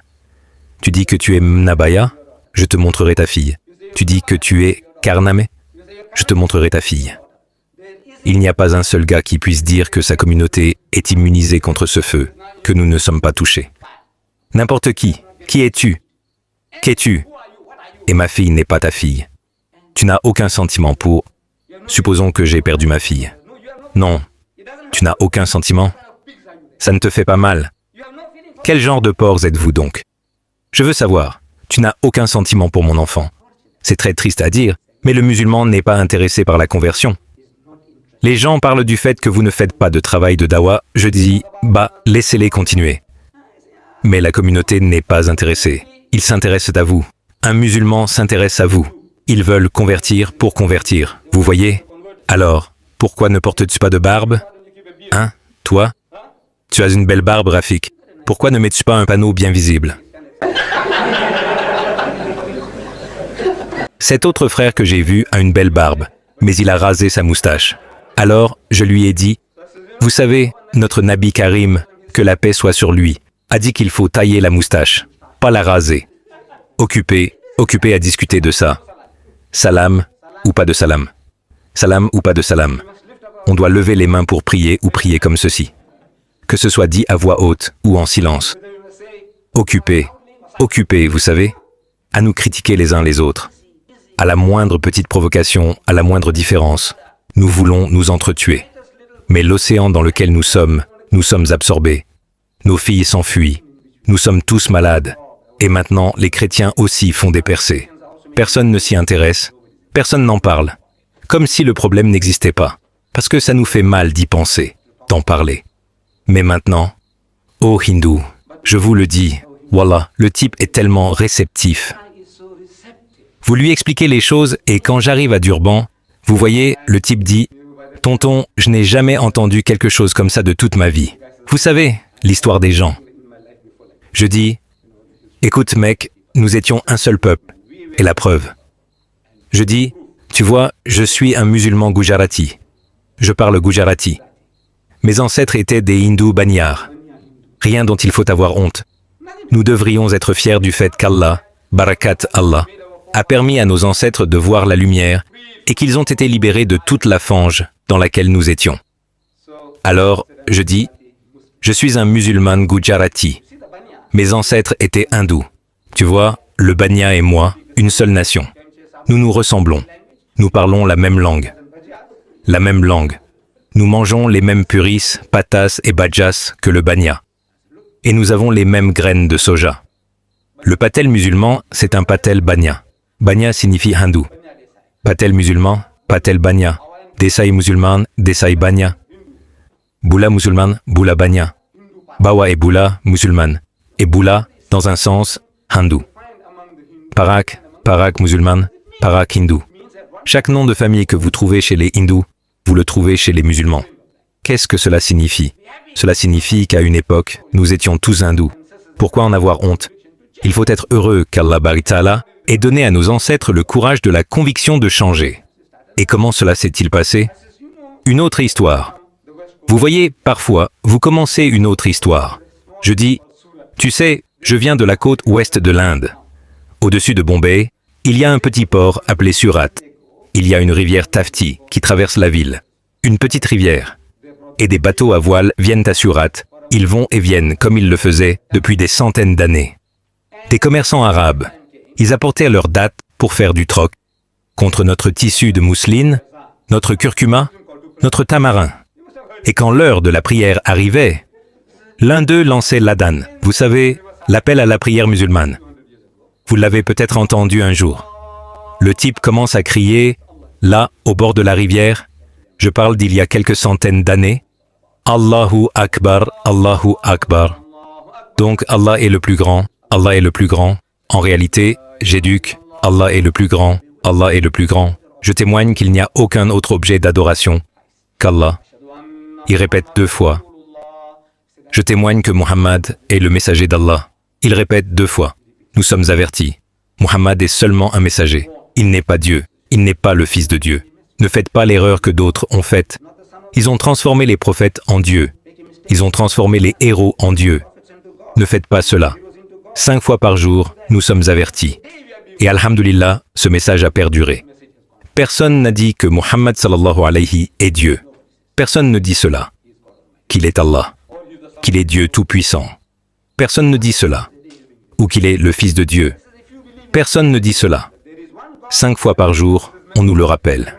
Tu dis que tu es Mnabaya, je te montrerai ta fille. Tu dis que tu es Karname, je te montrerai ta fille. Il n'y a pas un seul gars qui puisse dire que sa communauté est immunisée contre ce feu, que nous ne sommes pas touchés. N'importe qui es-tu? Qu'es-tu? Et ma fille n'est pas ta fille. Tu n'as aucun sentiment pour... Supposons que j'ai perdu ma fille. Non, tu n'as aucun sentiment. Ça ne te fait pas mal. Quel genre de porcs êtes-vous donc? Je veux savoir, tu n'as aucun sentiment pour mon enfant. C'est très triste à dire, mais le musulman n'est pas intéressé par la conversion. Les gens parlent du fait que vous ne faites pas de travail de dawa. Je dis, laissez-les continuer. Mais la communauté n'est pas intéressée. Ils s'intéressent à vous. Un musulman s'intéresse à vous. Ils veulent convertir pour convertir. Vous voyez? Alors, pourquoi ne portes-tu pas de barbe? Hein? Toi? Tu as une belle barbe, Rafik. Pourquoi ne mets-tu pas un panneau bien visible? Cet autre frère que j'ai vu a une belle barbe, mais il a rasé sa moustache. Alors, je lui ai dit, vous savez, notre Nabi Karim, que la paix soit sur lui, a dit qu'il faut tailler la moustache, pas la raser. Occupé à discuter de ça. Salam ou pas de salam. Salam ou pas de salam. On doit lever les mains pour prier ou prier comme ceci. Que ce soit dit à voix haute ou en silence. Occupé, vous savez, à nous critiquer les uns les autres. À la moindre petite provocation, à la moindre différence, nous voulons nous entretuer. Mais l'océan dans lequel nous sommes absorbés. Nos filles s'enfuient. Nous sommes tous malades. Et maintenant, les chrétiens aussi font des percées. Personne ne s'y intéresse. Personne n'en parle. Comme si le problème n'existait pas. Parce que ça nous fait mal d'y penser, d'en parler. Mais maintenant, ô hindou, je vous le dis, wallah, le type est tellement réceptif. Vous lui expliquez les choses et quand j'arrive à Durban, vous voyez, le type dit « Tonton, je n'ai jamais entendu quelque chose comme ça de toute ma vie. Vous savez, l'histoire des gens. » Je dis « Écoute mec, nous étions un seul peuple. Et la preuve. » Je dis « Tu vois, je suis un musulman gujarati. Je parle gujarati. Mes ancêtres étaient des hindous bagnards. Rien dont il faut avoir honte. Nous devrions être fiers du fait qu'Allah, barakat Allah, a permis à nos ancêtres de voir la lumière et qu'ils ont été libérés de toute la fange dans laquelle nous étions. Alors, je dis, je suis un musulman gujarati. Mes ancêtres étaient hindous. Tu vois, le Banya et moi, une seule nation. Nous nous ressemblons. Nous parlons la même langue. La même langue. Nous mangeons les mêmes puris, patas et bajas que le banya. Et nous avons les mêmes graines de soja. Le patel musulman, c'est un patel banya. Banya signifie hindou. Patel musulman, patel banya. Desai musulman, desai banya. Boula musulman, boula banya. Bawa et boula, musulman. Et boula, dans un sens, hindou. Parak, parak musulman, parak hindou. Chaque nom de famille que vous trouvez chez les hindous, vous le trouvez chez les musulmans. Qu'est-ce que cela signifie? Cela signifie qu'à une époque, nous étions tous hindous. Pourquoi en avoir honte? Il faut être heureux qu'Allah Bari Ta'ala ait donné à nos ancêtres le courage de la conviction de changer. Et comment cela s'est-il passé? Une autre histoire. Vous voyez, parfois, vous commencez une autre histoire. Je dis, tu sais, je viens de la côte ouest de l'Inde. Au-dessus de Bombay, il y a un petit port appelé Surat. Il y a une rivière Tafti qui traverse la ville. Une petite rivière. Et des bateaux à voile viennent à Surat. Ils vont et viennent comme ils le faisaient depuis des centaines d'années. Des commerçants arabes. Ils apportaient leurs dattes pour faire du troc. Contre notre tissu de mousseline, notre curcuma, notre tamarin. Et quand l'heure de la prière arrivait, l'un d'eux lançait l'adhan. Vous savez, l'appel à la prière musulmane. Vous l'avez peut-être entendu un jour. Le type commence à crier, là, au bord de la rivière, je parle d'il y a quelques centaines d'années, Allahu Akbar, Allahu Akbar. Donc Allah est le plus grand, Allah est le plus grand. En réalité, j'éduque, Allah est le plus grand, Allah est le plus grand. Je témoigne qu'il n'y a aucun autre objet d'adoration qu'Allah. Il répète 2 fois. Je témoigne que Muhammad est le messager d'Allah. Il répète 2 fois. Nous sommes avertis. Muhammad est seulement un messager. Il n'est pas Dieu. Il n'est pas le Fils de Dieu. Ne faites pas l'erreur que d'autres ont faite. Ils ont transformé les prophètes en Dieu. Ils ont transformé les héros en Dieu. Ne faites pas cela. 5 fois par jour, nous sommes avertis. Et alhamdulillah, ce message a perduré. Personne n'a dit que Muhammad sallallahu alayhi est Dieu. Personne ne dit cela. Qu'il est Allah. Qu'il est Dieu tout-puissant. Personne ne dit cela. Ou qu'il est le Fils de Dieu. Personne ne dit cela. 5 fois par jour, on nous le rappelle.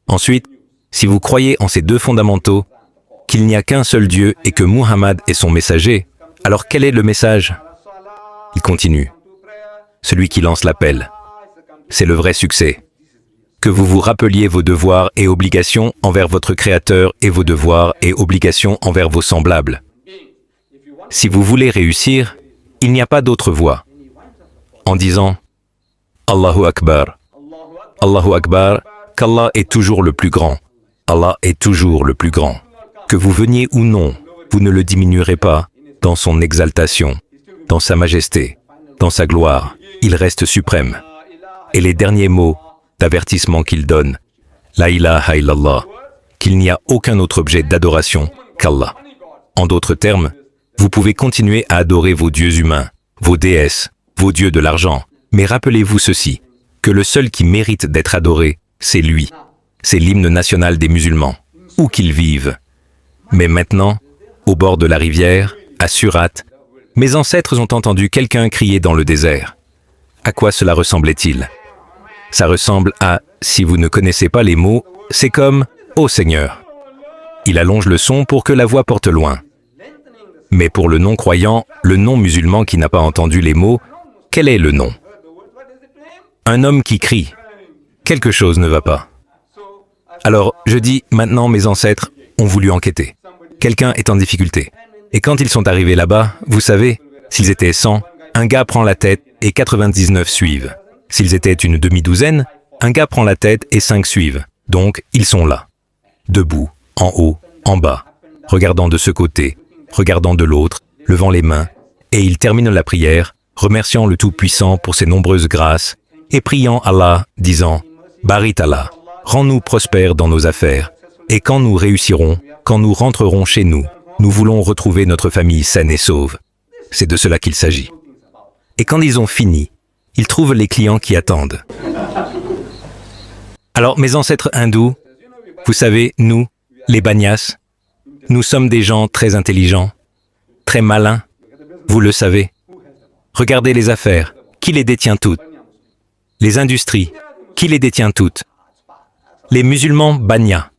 Ensuite, si vous croyez en ces 2 fondamentaux, qu'il n'y a qu'un seul Dieu et que Muhammad est son messager, alors quel est le message? Il continue. Celui qui lance l'appel. C'est le vrai succès. Que vous vous rappeliez vos devoirs et obligations envers votre Créateur et vos devoirs et obligations envers vos semblables. Si vous voulez réussir, il n'y a pas d'autre voie. En disant Allahu Akbar, qu'Allah est toujours le plus grand. Allah est toujours le plus grand. Que vous veniez ou non, vous ne le diminuerez pas dans son exaltation, dans sa majesté, dans sa gloire. Il reste suprême. Et les derniers mots d'avertissement qu'il donne, La ilaha illallah, qu'il n'y a aucun autre objet d'adoration qu'Allah. En d'autres termes, vous pouvez continuer à adorer vos dieux humains, vos déesses, vos dieux de l'argent, mais rappelez-vous ceci, que le seul qui mérite d'être adoré, c'est lui. C'est l'hymne national des musulmans, où qu'ils vivent. Mais maintenant, au bord de la rivière, à Surat, mes ancêtres ont entendu quelqu'un crier dans le désert. À quoi cela ressemblait-il? Ça ressemble à, si vous ne connaissez pas les mots, c'est comme « Ô Seigneur ». Il allonge le son pour que la voix porte loin. Mais pour le non-croyant, le non-musulman qui n'a pas entendu les mots, quel est le nom? Un homme qui crie. Quelque chose ne va pas. Alors, je dis, maintenant mes ancêtres ont voulu enquêter. Quelqu'un est en difficulté. Et quand ils sont arrivés là-bas, vous savez, s'ils étaient 100, un gars prend la tête et 99 suivent. S'ils étaient une demi-douzaine, un gars prend la tête et 5 suivent. Donc, ils sont là. Debout, en haut, en bas, regardant de ce côté, regardant de l'autre, levant les mains, et ils terminent la prière, remerciant le Tout-Puissant pour ses nombreuses grâces, et priant Allah, disant « Barit Allah, rends-nous prospères dans nos affaires, et quand nous réussirons, quand nous rentrerons chez nous, nous voulons retrouver notre famille saine et sauve. » C'est de cela qu'il s'agit. Et quand ils ont fini, ils trouvent les clients qui attendent. Alors, mes ancêtres hindous, vous savez, nous, les Banyas, nous sommes des gens très intelligents, très malins, vous le savez. Regardez les affaires, qui les détient toutes? Les industries, qui les détient toutes? Les musulmans banya.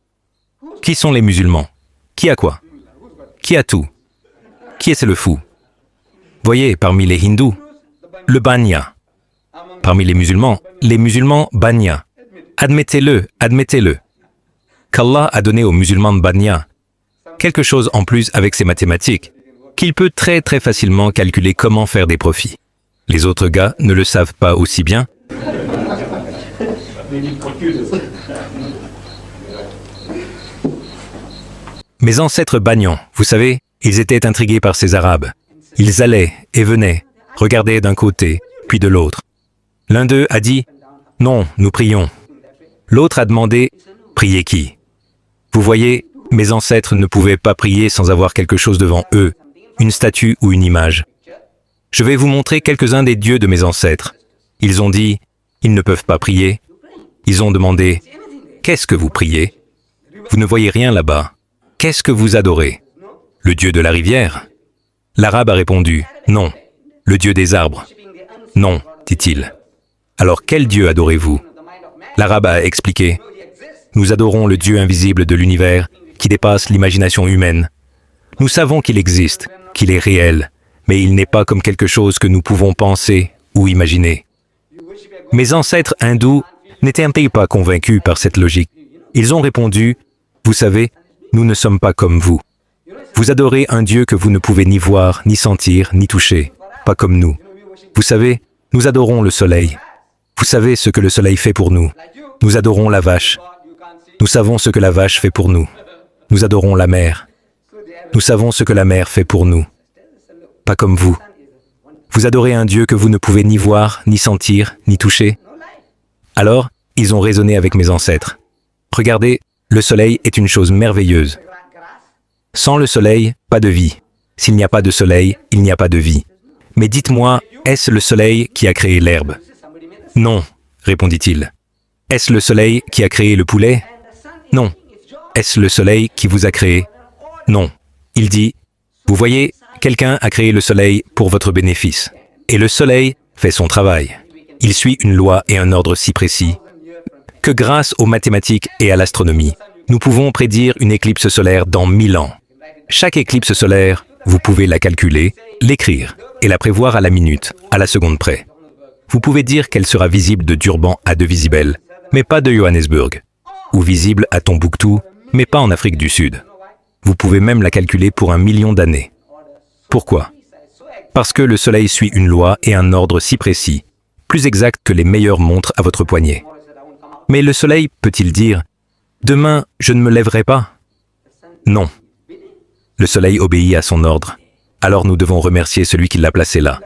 Qui sont les musulmans? Qui a quoi? Qui a tout? Qui est le fou? Voyez, parmi les hindous, le banya. Parmi les musulmans banya. Admettez-le, admettez-le. Qu'Allah a donné aux musulmans banya quelque chose en plus avec ses mathématiques, qu'il peut très très facilement calculer comment faire des profits. Les autres gars ne le savent pas aussi bien. Mes ancêtres bagnants, vous savez, ils étaient intrigués par ces Arabes. Ils allaient et venaient, regardaient d'un côté, puis de l'autre. L'un d'eux a dit « Non, nous prions ». L'autre a demandé « Priez qui ?» Vous voyez, mes ancêtres ne pouvaient pas prier sans avoir quelque chose devant eux, une statue ou une image. Je vais vous montrer quelques-uns des dieux de mes ancêtres. Ils ont dit « Ils ne peuvent pas prier ». Ils ont demandé « Qu'est-ce que vous priez ?» Vous ne voyez rien là-bas. Qu'est-ce que vous adorez? Le dieu de la rivière? L'arabe a répondu « Non. » Le dieu des arbres? Non, dit-il. Alors quel dieu adorez-vous? L'arabe a expliqué « Nous adorons le Dieu invisible de l'univers qui dépasse l'imagination humaine. Nous savons qu'il existe, qu'il est réel, mais il n'est pas comme quelque chose que nous pouvons penser ou imaginer. » Mes ancêtres hindous n'étaient pas convaincus par cette logique. Ils ont répondu « Vous savez, nous ne sommes pas comme vous. Vous adorez un Dieu que vous ne pouvez ni voir, ni sentir, ni toucher, pas comme nous. Vous savez, nous adorons le soleil. Vous savez ce que le soleil fait pour nous. Nous adorons la vache. Nous savons ce que la vache fait pour nous. Nous adorons la mer. Nous savons ce que la mer fait pour nous. Pas comme vous. Vous adorez un Dieu que vous ne pouvez ni voir, ni sentir, ni toucher. Alors, ils ont raisonné avec mes ancêtres. Regardez, le soleil est une chose merveilleuse. Sans le soleil, pas de vie. S'il n'y a pas de soleil, il n'y a pas de vie. Mais dites-moi, est-ce le soleil qui a créé l'herbe? Non, répondit-il. Est-ce le soleil qui a créé le poulet? Non. Est-ce le soleil qui vous a créé? Non. Il dit, vous voyez, quelqu'un a créé le soleil pour votre bénéfice. Et le soleil fait son travail. Il suit une loi et un ordre si précis que grâce aux mathématiques et à l'astronomie, nous pouvons prédire une éclipse solaire dans 1000 ans. Chaque éclipse solaire, vous pouvez la calculer, l'écrire et la prévoir à la minute, à la seconde près. Vous pouvez dire qu'elle sera visible de Durban à Devizibel, mais pas de Johannesburg, ou visible à Tombouctou, mais pas en Afrique du Sud. Vous pouvez même la calculer pour 1 million d'années. Pourquoi? Parce que le soleil suit une loi et un ordre si précis, plus exact que les meilleures montres à votre poignet. Mais le soleil peut-il dire « Demain, je ne me lèverai pas » Non. Le soleil obéit à son ordre. Alors nous devons remercier celui qui l'a placé là.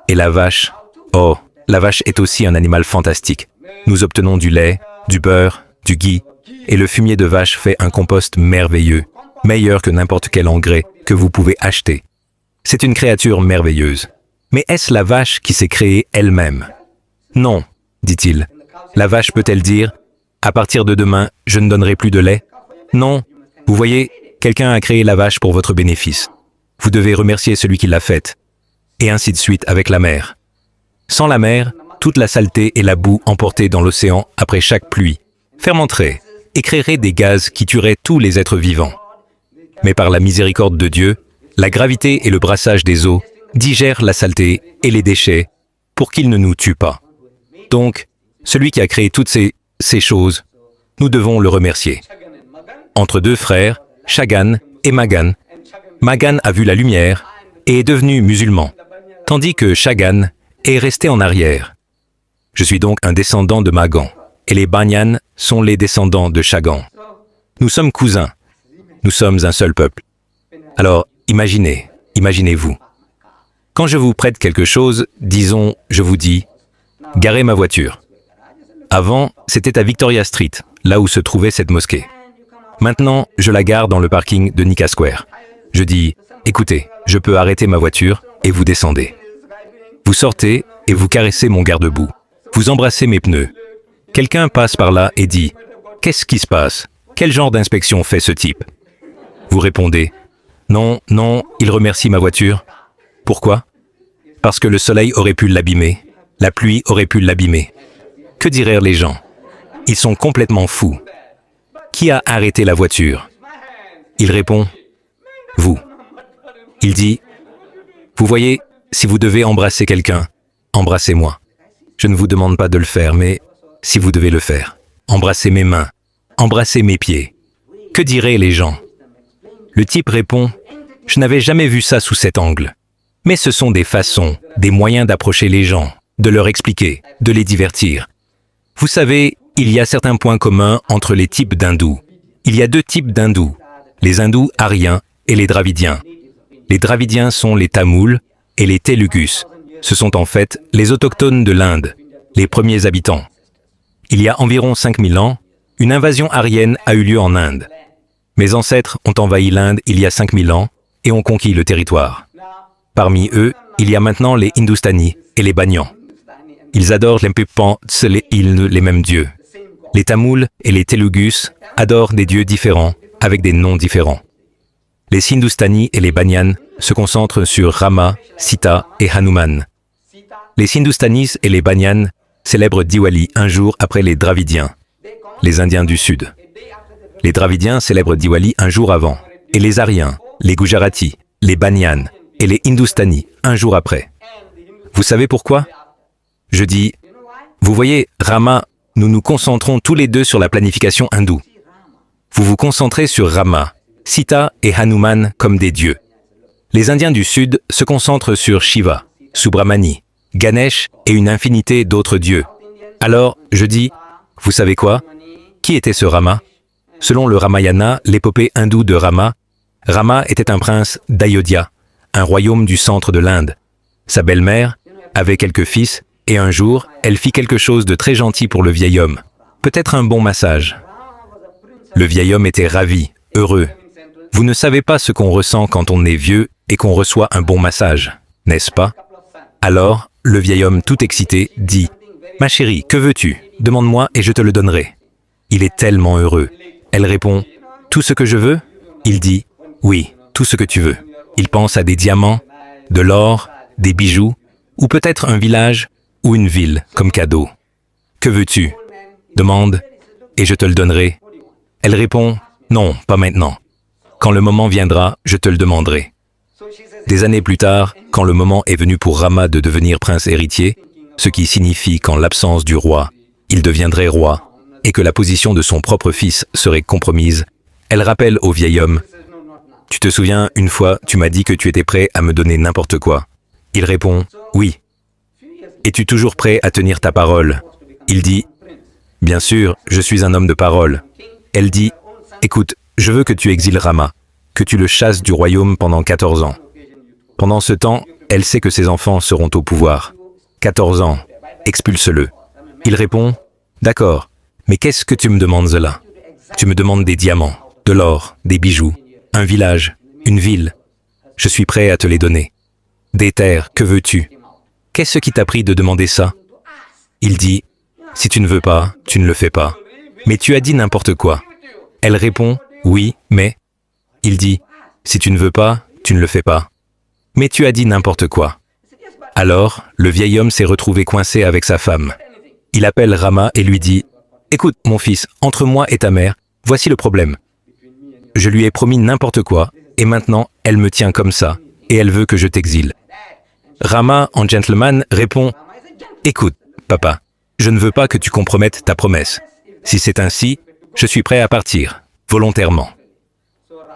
Et la vache, oh, la vache est aussi un animal fantastique. Nous obtenons du lait, du beurre, du ghee, et le fumier de vache fait un compost merveilleux, meilleur que n'importe quel engrais que vous pouvez acheter. C'est une créature merveilleuse. Mais est-ce la vache qui s'est créée elle-même? Non, dit-il. La vache peut-elle dire « À partir de demain, je ne donnerai plus de lait » Non. Vous voyez, quelqu'un a créé la vache pour votre bénéfice. Vous devez remercier celui qui l'a faite. Et ainsi de suite avec la mer. Sans la mer, toute la saleté et la boue emportée dans l'océan après chaque pluie fermenteraient et créeraient des gaz qui tueraient tous les êtres vivants. Mais par la miséricorde de Dieu, la gravité et le brassage des eaux digèrent la saleté et les déchets pour qu'ils ne nous tuent pas. Donc, celui qui a créé toutes ces choses, nous devons le remercier. Entre deux frères, Chagan et Magan, Magan a vu la lumière et est devenu musulman, tandis que Chagan est resté en arrière. Je suis donc un descendant de Magan, et les Banyan sont les descendants de Chagan. Nous sommes cousins. Nous sommes un seul peuple. Alors, imaginez-vous. Quand je vous prête quelque chose, disons, je vous dis, garez ma voiture. Avant, c'était à Victoria Street, là où se trouvait cette mosquée. Maintenant, je la gare dans le parking de Nika Square. Je dis, écoutez, je peux arrêter ma voiture et vous descendez. Vous sortez et vous caressez mon garde-boue. Vous embrassez mes pneus. Quelqu'un passe par là et dit, qu'est-ce qui se passe? Quel genre d'inspection fait ce type? Vous répondez, non, il remercie ma voiture. Pourquoi? Parce que le soleil aurait pu l'abîmer, la pluie aurait pu l'abîmer. Que diraient les gens? Ils sont complètement fous. Qui a arrêté la voiture? Il répond, vous. Il dit, vous voyez, si vous devez embrasser quelqu'un, embrassez-moi. Je ne vous demande pas de le faire, mais si vous devez le faire, embrassez mes mains, embrassez mes pieds. Que diraient les gens? Le type répond, je n'avais jamais vu ça sous cet angle. Mais ce sont des façons, des moyens d'approcher les gens, de leur expliquer, de les divertir. Vous savez, il y a certains points communs entre les types d'hindous. Il y a deux types d'hindous, les hindous aryens et les dravidiens. Les dravidiens sont les Tamouls et les Télugus. Ce sont en fait les autochtones de l'Inde, les premiers habitants. Il y a environ 5000 ans, une invasion aryenne a eu lieu en Inde. Mes ancêtres ont envahi l'Inde il y a 5000 ans et ont conquis le territoire. Parmi eux, il y a maintenant les Hindustanis et les Banyans. Ils adorent les mêmes dieux. Les Tamouls et les Télugus adorent des dieux différents avec des noms différents. Les Hindustanis et les Banyans se concentrent sur Rama, Sita et Hanuman. Les Hindustanis et les Banyans célèbrent Diwali un jour après les Dravidiens, les Indiens du Sud. Les Dravidiens célèbrent Diwali un jour avant, et les Aryens, les Gujaratis, les Banyans et les Hindustanis un jour après. Vous savez pourquoi? Je dis, vous voyez, Rama, nous nous concentrons tous les deux sur la planification hindoue. Vous vous concentrez sur Rama, Sita et Hanuman comme des dieux. Les Indiens du Sud se concentrent sur Shiva, Subramani, Ganesh et une infinité d'autres dieux. Alors, je dis, vous savez quoi? Qui était ce Rama? Selon le Ramayana, l'épopée hindoue de Rama, Rama était un prince d'Ayodhya, un royaume du centre de l'Inde. Sa belle-mère avait quelques fils, et un jour, elle fit quelque chose de très gentil pour le vieil homme, peut-être un bon massage. Le vieil homme était ravi, heureux. Vous ne savez pas ce qu'on ressent quand on est vieux et qu'on reçoit un bon massage, n'est-ce pas? Alors, le vieil homme tout excité dit « Ma chérie, que veux-tu? Demande-moi et je te le donnerai. » Il est tellement heureux. Elle répond « Tout ce que je veux ?» Il dit « Oui, tout ce que tu veux. » Il pense à des diamants, de l'or, des bijoux, ou peut-être un village ou une ville comme cadeau. « Que veux-tu? Demande et je te le donnerai. » Elle répond « Non, pas maintenant. Quand le moment viendra, je te le demanderai. » Des années plus tard, quand le moment est venu pour Rama de devenir prince héritier, ce qui signifie qu'en l'absence du roi, il deviendrait roi, et que la position de son propre fils serait compromise, elle rappelle au vieil homme « Tu te souviens, une fois, tu m'as dit que tu étais prêt à me donner n'importe quoi. » Il répond « Oui. » « Es-tu toujours prêt à tenir ta parole ?» Il dit « Bien sûr, je suis un homme de parole. » Elle dit « Écoute, je veux que tu exiles Rama, que tu le chasses du royaume pendant 14 ans. » Pendant ce temps, elle sait que ses enfants seront au pouvoir. 14 ans, expulse-le. Il répond « D'accord, mais qu'est-ce que tu me demandes là? Tu me demandes des diamants, de l'or, des bijoux, un village, une ville. Je suis prêt à te les donner. Des terres, que veux-tu? Qu'est-ce qui t'a pris de demander ça? » Il dit « Si tu ne veux pas, tu ne le fais pas. Mais tu as dit n'importe quoi. » Elle répond « Oui, mais... » Il dit « Si tu ne veux pas, tu ne le fais pas. Mais tu as dit n'importe quoi. » Alors, le vieil homme s'est retrouvé coincé avec sa femme. Il appelle Rama et lui dit « Écoute, mon fils, entre moi et ta mère, voici le problème. Je lui ai promis n'importe quoi, et maintenant, elle me tient comme ça, et elle veut que je t'exile. » Rama, en gentleman, répond « Écoute, papa, je ne veux pas que tu compromettes ta promesse. Si c'est ainsi, je suis prêt à partir, volontairement. »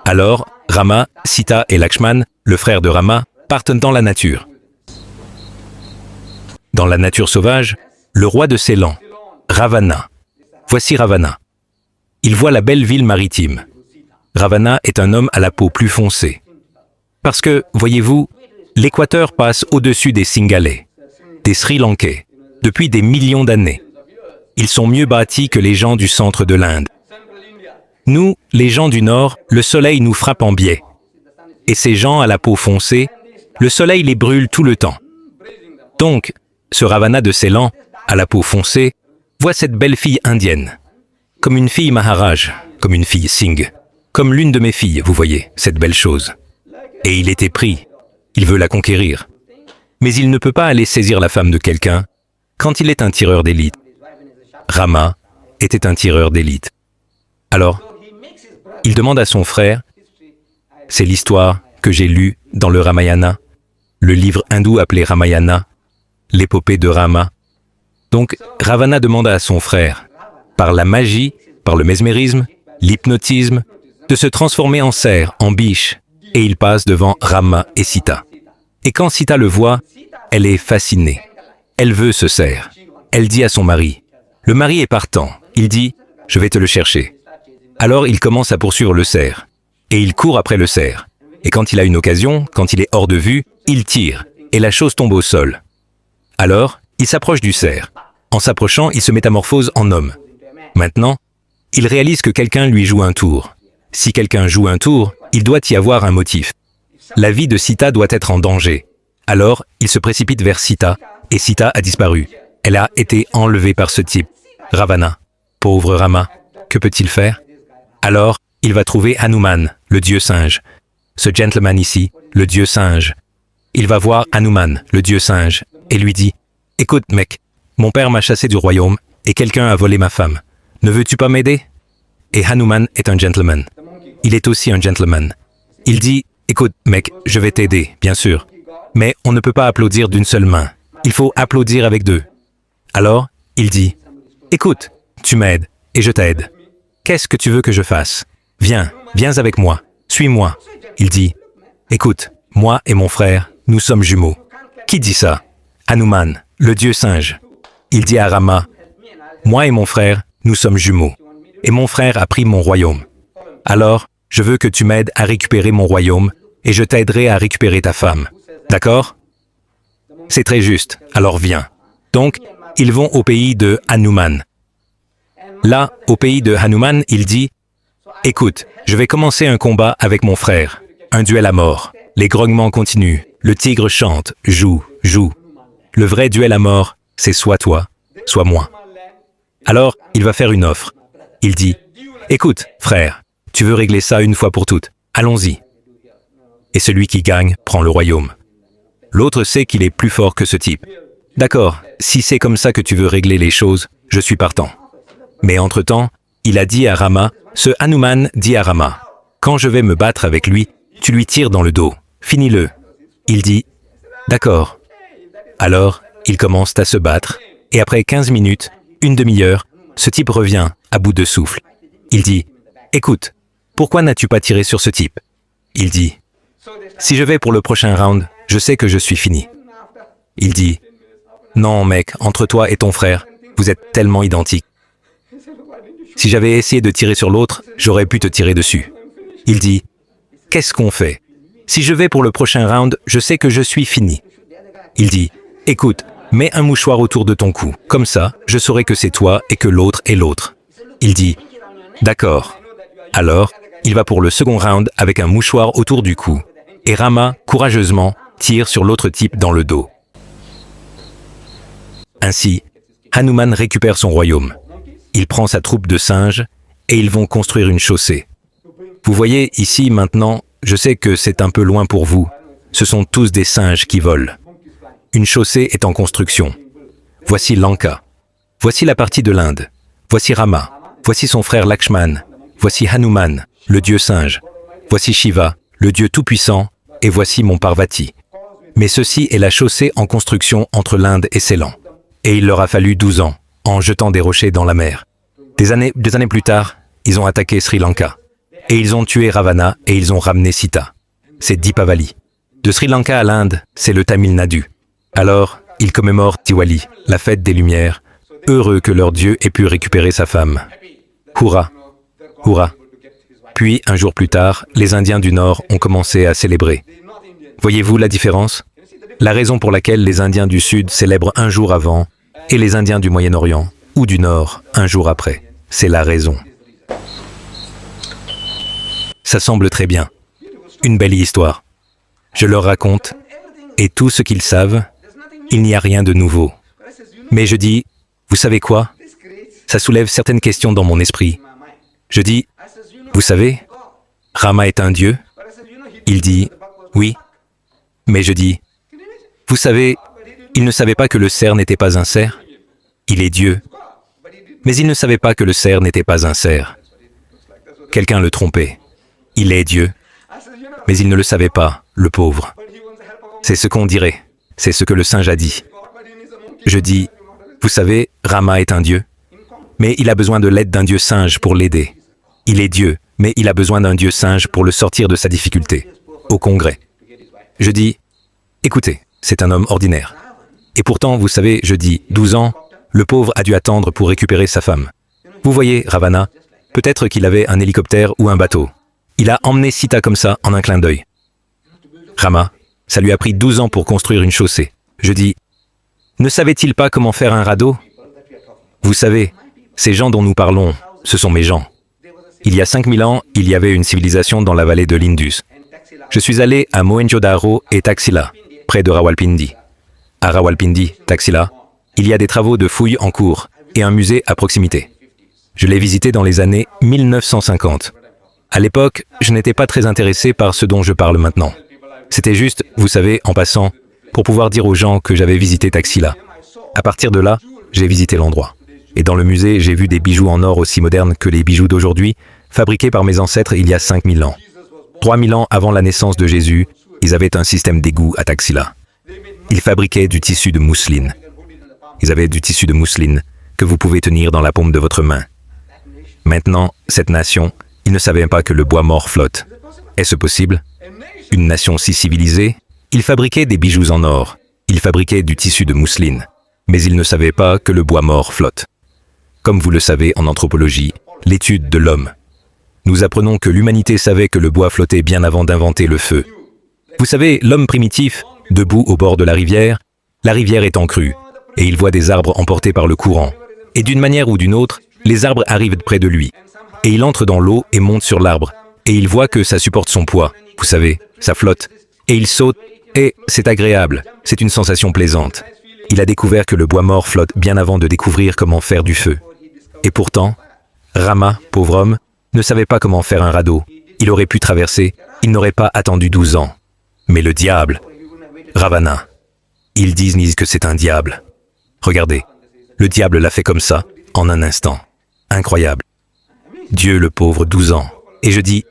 Alors, Rama, Sita et Lakshman, le frère de Rama, partent dans la nature. Dans la nature sauvage, le roi de Ceylan, Ravana. Voici Ravana. Il voit la belle ville maritime. Ravana est un homme à la peau plus foncée. Parce que, voyez-vous, l'équateur passe au-dessus des Singalais, des Sri Lankais, depuis des millions d'années. Ils sont mieux bâtis que les gens du centre de l'Inde. Nous, les gens du Nord, le soleil nous frappe en biais. Et ces gens à la peau foncée, le soleil les brûle tout le temps. Donc, ce Ravana de Ceylan, à la peau foncée, voit cette belle fille indienne. Comme une fille Maharaj, comme une fille Singh, comme l'une de mes filles, vous voyez, cette belle chose. Et il était pris. Il veut la conquérir. Mais il ne peut pas aller saisir la femme de quelqu'un quand il est un tireur d'élite. Rama était un tireur d'élite. Alors, Il demande à son frère, c'est l'histoire que j'ai lue dans le Ramayana, le livre hindou appelé Ramayana, l'épopée de Rama. Donc, Ravana demande à son frère, par la magie, par le mesmérisme, l'hypnotisme, de se transformer en cerf, en biche, et il passe devant Rama et Sita. Et quand Sita le voit, elle est fascinée. Elle veut ce cerf. Elle dit à son mari. Le mari est partant. Il dit, je vais te le chercher. Alors il commence à poursuivre le cerf. Et il court après le cerf. Et quand il a une occasion, quand il est hors de vue, il tire. Et la chose tombe au sol. Alors, il s'approche du cerf. En s'approchant, il se métamorphose en homme. Maintenant, il réalise que quelqu'un lui joue un tour. Si quelqu'un joue un tour, il doit y avoir un motif. La vie de Sita doit être en danger. Alors, il se précipite vers Sita, et Sita a disparu. Elle a été enlevée par ce type. Ravana. Pauvre Rama. Que peut-il faire? Alors, il va trouver Hanuman, le dieu singe. Ce gentleman ici, le dieu singe. Il va voir Hanuman, le dieu singe, et lui dit « Écoute, mec, mon père m'a chassé du royaume, et quelqu'un a volé ma femme. Ne veux-tu pas m'aider ?» Et Hanuman est un gentleman. Il est aussi un gentleman. Il dit « Écoute, mec, je vais t'aider, bien sûr. Mais on ne peut pas applaudir d'une seule main. Il faut applaudir avec deux. » Alors, il dit « Écoute, tu m'aides, et je t'aide. Qu'est-ce que tu veux que je fasse? Viens, viens avec moi, suis-moi. » Il dit « Écoute, moi et mon frère, nous sommes jumeaux. » Qui dit ça? Hanuman, le dieu singe. Il dit à Rama « Moi et mon frère, nous sommes jumeaux. Et mon frère a pris mon royaume. Alors, je veux que tu m'aides à récupérer mon royaume, et je t'aiderai à récupérer ta femme. D'accord? C'est très juste, alors viens. » Donc, ils vont au pays de Hanuman. Là, au pays de Hanuman, il dit « Écoute, je vais commencer un combat avec mon frère. Un duel à mort. Les grognements continuent. Le tigre chante, joue, joue. Le vrai duel à mort, c'est soit toi, soit moi. » Alors, il va faire une offre. Il dit « Écoute, frère, tu veux régler ça une fois pour toutes. Allons-y. » Et celui qui gagne prend le royaume. L'autre sait qu'il est plus fort que ce type. D'accord, si c'est comme ça que tu veux régler les choses, je suis partant. Mais entre-temps, il a dit à Rama, ce Hanuman dit à Rama, quand je vais me battre avec lui, tu lui tires dans le dos. Finis-le. Il dit, d'accord. Alors, ils commencent à se battre, et après 15 minutes, une demi-heure, ce type revient, à bout de souffle. Il dit, écoute, pourquoi n'as-tu pas tiré sur ce type? Il dit, si je vais pour le prochain round, je sais que je suis fini. Il dit, non mec, entre toi et ton frère, vous êtes tellement identiques. Si j'avais essayé de tirer sur l'autre, j'aurais pu te tirer dessus. Il dit, qu'est-ce qu'on fait? Si je vais pour le prochain round, je sais que je suis fini. Il dit, écoute, mets un mouchoir autour de ton cou. Comme ça, je saurai que c'est toi et que l'autre est l'autre. Il dit, d'accord. Alors, il va pour le second round avec un mouchoir autour du cou. Et Rama, courageusement, tire sur l'autre type dans le dos. Ainsi, Hanuman récupère son royaume. Il prend sa troupe de singes et ils vont construire une chaussée. Vous voyez, ici, maintenant, je sais que c'est un peu loin pour vous. Ce sont tous des singes qui volent. Une chaussée est en construction. Voici Lanka. Voici la partie de l'Inde. Voici Rama. Voici son frère Lakshman. Voici Hanuman, le dieu singe. Voici Shiva, le dieu tout-puissant. Et voici mon Parvati. Mais ceci est la chaussée en construction entre l'Inde et Ceylan. Et il leur a fallu 12 ans, en jetant des rochers dans la mer. Des années plus tard, ils ont attaqué Sri Lanka. Et ils ont tué Ravana et ils ont ramené Sita. C'est Deepavali. De Sri Lanka à l'Inde, c'est le Tamil Nadu. Alors, ils commémorent Diwali, la fête des Lumières, heureux que leur Dieu ait pu récupérer sa femme. Hurrah! Hurrah! Puis, un jour plus tard, les Indiens du Nord ont commencé à célébrer. Voyez-vous la différence? La raison pour laquelle les Indiens du Sud célèbrent un jour avant et les Indiens du Moyen-Orient ou du Nord un jour après. C'est la raison. Ça semble très bien. Une belle histoire. Je leur raconte, et tout ce qu'ils savent, il n'y a rien de nouveau. Mais je dis, vous savez quoi? Ça soulève certaines questions dans mon esprit. Je dis, vous savez, Rama est un dieu? Il dit, oui. Mais je dis, vous savez, il ne savait pas que le cerf n'était pas un cerf. Il est Dieu. Mais il ne savait pas que le cerf n'était pas un cerf. quelqu'un le trompait. Il est Dieu, mais il ne le savait pas, le pauvre. C'est ce qu'on dirait, c'est ce que le singe a dit. Je dis, vous savez, Rama est un Dieu, mais il a besoin de l'aide d'un Dieu singe pour l'aider. Il est Dieu, mais il a besoin d'un Dieu singe pour le sortir de sa difficulté, au congrès. Je dis, écoutez, c'est un homme ordinaire. Et pourtant, vous savez, je dis, 12 ans, le pauvre a dû attendre pour récupérer sa femme. Vous voyez, Ravana, peut-être qu'il avait un hélicoptère ou un bateau. Il a emmené Sita comme ça, en un clin d'œil. Rama, ça lui a pris 12 ans pour construire une chaussée. Je dis, ne savait-il pas comment faire un radeau? Vous savez, ces gens dont nous parlons, ce sont mes gens. Il y a 5000 ans, il y avait une civilisation dans la vallée de l'Indus. Je suis allé à Mohenjo-Daro et Taxila, près de Rawalpindi. À Rawalpindi, Taxila, il y a des travaux de fouilles en cours et un musée à proximité. Je l'ai visité dans les années 1950. À l'époque, je n'étais pas très intéressé par ce dont je parle maintenant. C'était juste, vous savez, en passant, pour pouvoir dire aux gens que j'avais visité Taxila. À partir de là, j'ai visité l'endroit. Et dans le musée, j'ai vu des bijoux en or aussi modernes que les bijoux d'aujourd'hui, fabriqués par mes ancêtres il y a 5000 ans. 3000 ans avant la naissance de Jésus, ils avaient un système d'égout à Taxila. Ils fabriquaient du tissu de mousseline. Ils avaient du tissu de mousseline que vous pouvez tenir dans la paume de votre main. Maintenant, cette nation, ils ne savaient pas que le bois mort flotte. Est-ce possible? Une nation si civilisée, ils fabriquaient des bijoux en or. Ils fabriquaient du tissu de mousseline. Mais ils ne savaient pas que le bois mort flotte. Comme vous le savez en anthropologie, l'étude de l'homme. Nous apprenons que l'humanité savait que le bois flottait bien avant d'inventer le feu. Vous savez, l'homme primitif, debout au bord de la rivière est en crue, et il voit des arbres emportés par le courant. Et d'une manière ou d'une autre, les arbres arrivent près de lui. Et il entre dans l'eau et monte sur l'arbre. Et il voit que ça supporte son poids. Vous savez, ça flotte. Et il saute, et c'est agréable. C'est une sensation plaisante. Il a découvert que le bois mort flotte bien avant de découvrir comment faire du feu. Et pourtant, Rama, pauvre homme, ne savait pas comment faire un radeau. Il aurait pu traverser, il n'aurait pas attendu 12 ans. Mais le diable, Ravana, ils disent que c'est un diable. Regardez, le diable l'a fait comme ça, en un instant. Incroyable. Dieu le pauvre, 12 ans. Et je dis,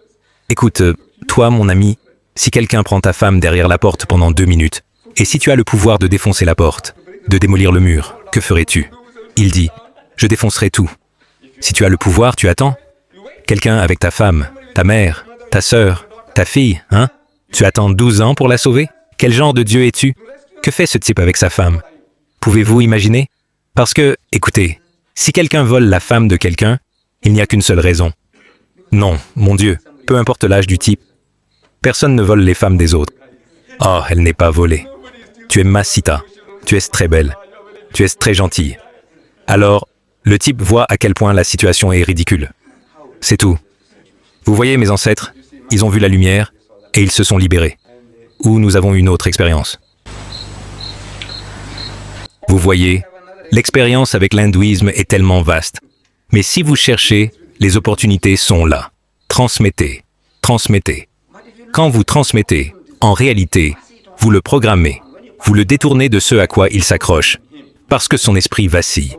écoute, toi mon ami, si quelqu'un prend ta femme derrière la porte pendant 2 minutes, et si tu as le pouvoir de défoncer la porte, de démolir le mur, que ferais-tu? Il dit, je défoncerai tout. Si tu as le pouvoir, tu attends. Quelqu'un avec ta femme, ta mère, ta sœur, ta fille, hein? Tu attends 12 ans pour la sauver? Quel genre de Dieu es-tu? Que fait ce type avec sa femme? Pouvez-vous imaginer? Parce que, écoutez, si quelqu'un vole la femme de quelqu'un, il n'y a qu'une seule raison. Non, mon Dieu, peu importe l'âge du type, personne ne vole les femmes des autres. Oh, elle n'est pas volée. Tu es ma Sita. Tu es très belle. Tu es très gentille. Alors, le type voit à quel point la situation est ridicule. C'est tout. Vous voyez mes ancêtres, ils ont vu la lumière et ils se sont libérés. Ou nous avons une autre expérience. Vous voyez, l'expérience avec l'hindouisme est tellement vaste. Mais si vous cherchez, les opportunités sont là. Transmettez, transmettez. Quand vous transmettez, en réalité, vous le programmez. Vous le détournez de ce à quoi il s'accroche. Parce que son esprit vacille.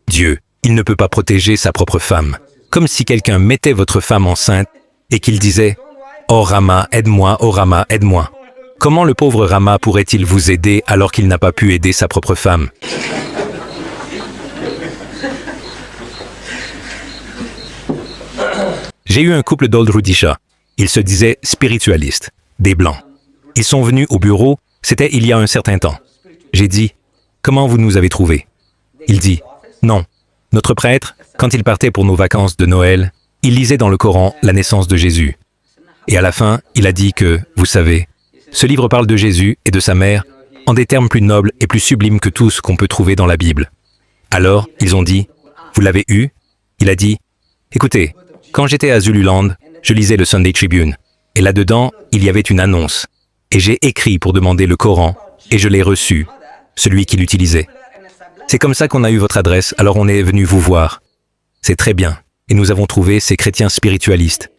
Dieu, il ne peut pas protéger sa propre femme. Comme si quelqu'un mettait votre femme enceinte et qu'il disait « Oh Rama, aide-moi, oh Rama, aide-moi ». Comment le pauvre Rama pourrait-il vous aider alors qu'il n'a pas pu aider sa propre femme? J'ai eu un couple d'Old Rudisha. Ils se disaient spiritualistes, des blancs. Ils sont venus au bureau, c'était il y a un certain temps. J'ai dit « Comment vous nous avez trouvés ?» Il dit « Non, notre prêtre, quand il partait pour nos vacances de Noël, il lisait dans le Coran la naissance de Jésus. Et à la fin, il a dit que, vous savez, ce livre parle de Jésus et de sa mère en des termes plus nobles et plus sublimes que tout ce qu'on peut trouver dans la Bible. Alors, ils ont dit « Vous l'avez eu ?» Il a dit « Écoutez, quand j'étais à Zululand, je lisais le Sunday Tribune, et là-dedans, il y avait une annonce. Et j'ai écrit pour demander le Coran, et je l'ai reçu, celui qui l'utilisait. C'est comme ça qu'on a eu votre adresse, alors on est venu vous voir. C'est très bien, et nous avons trouvé ces chrétiens spiritualistes.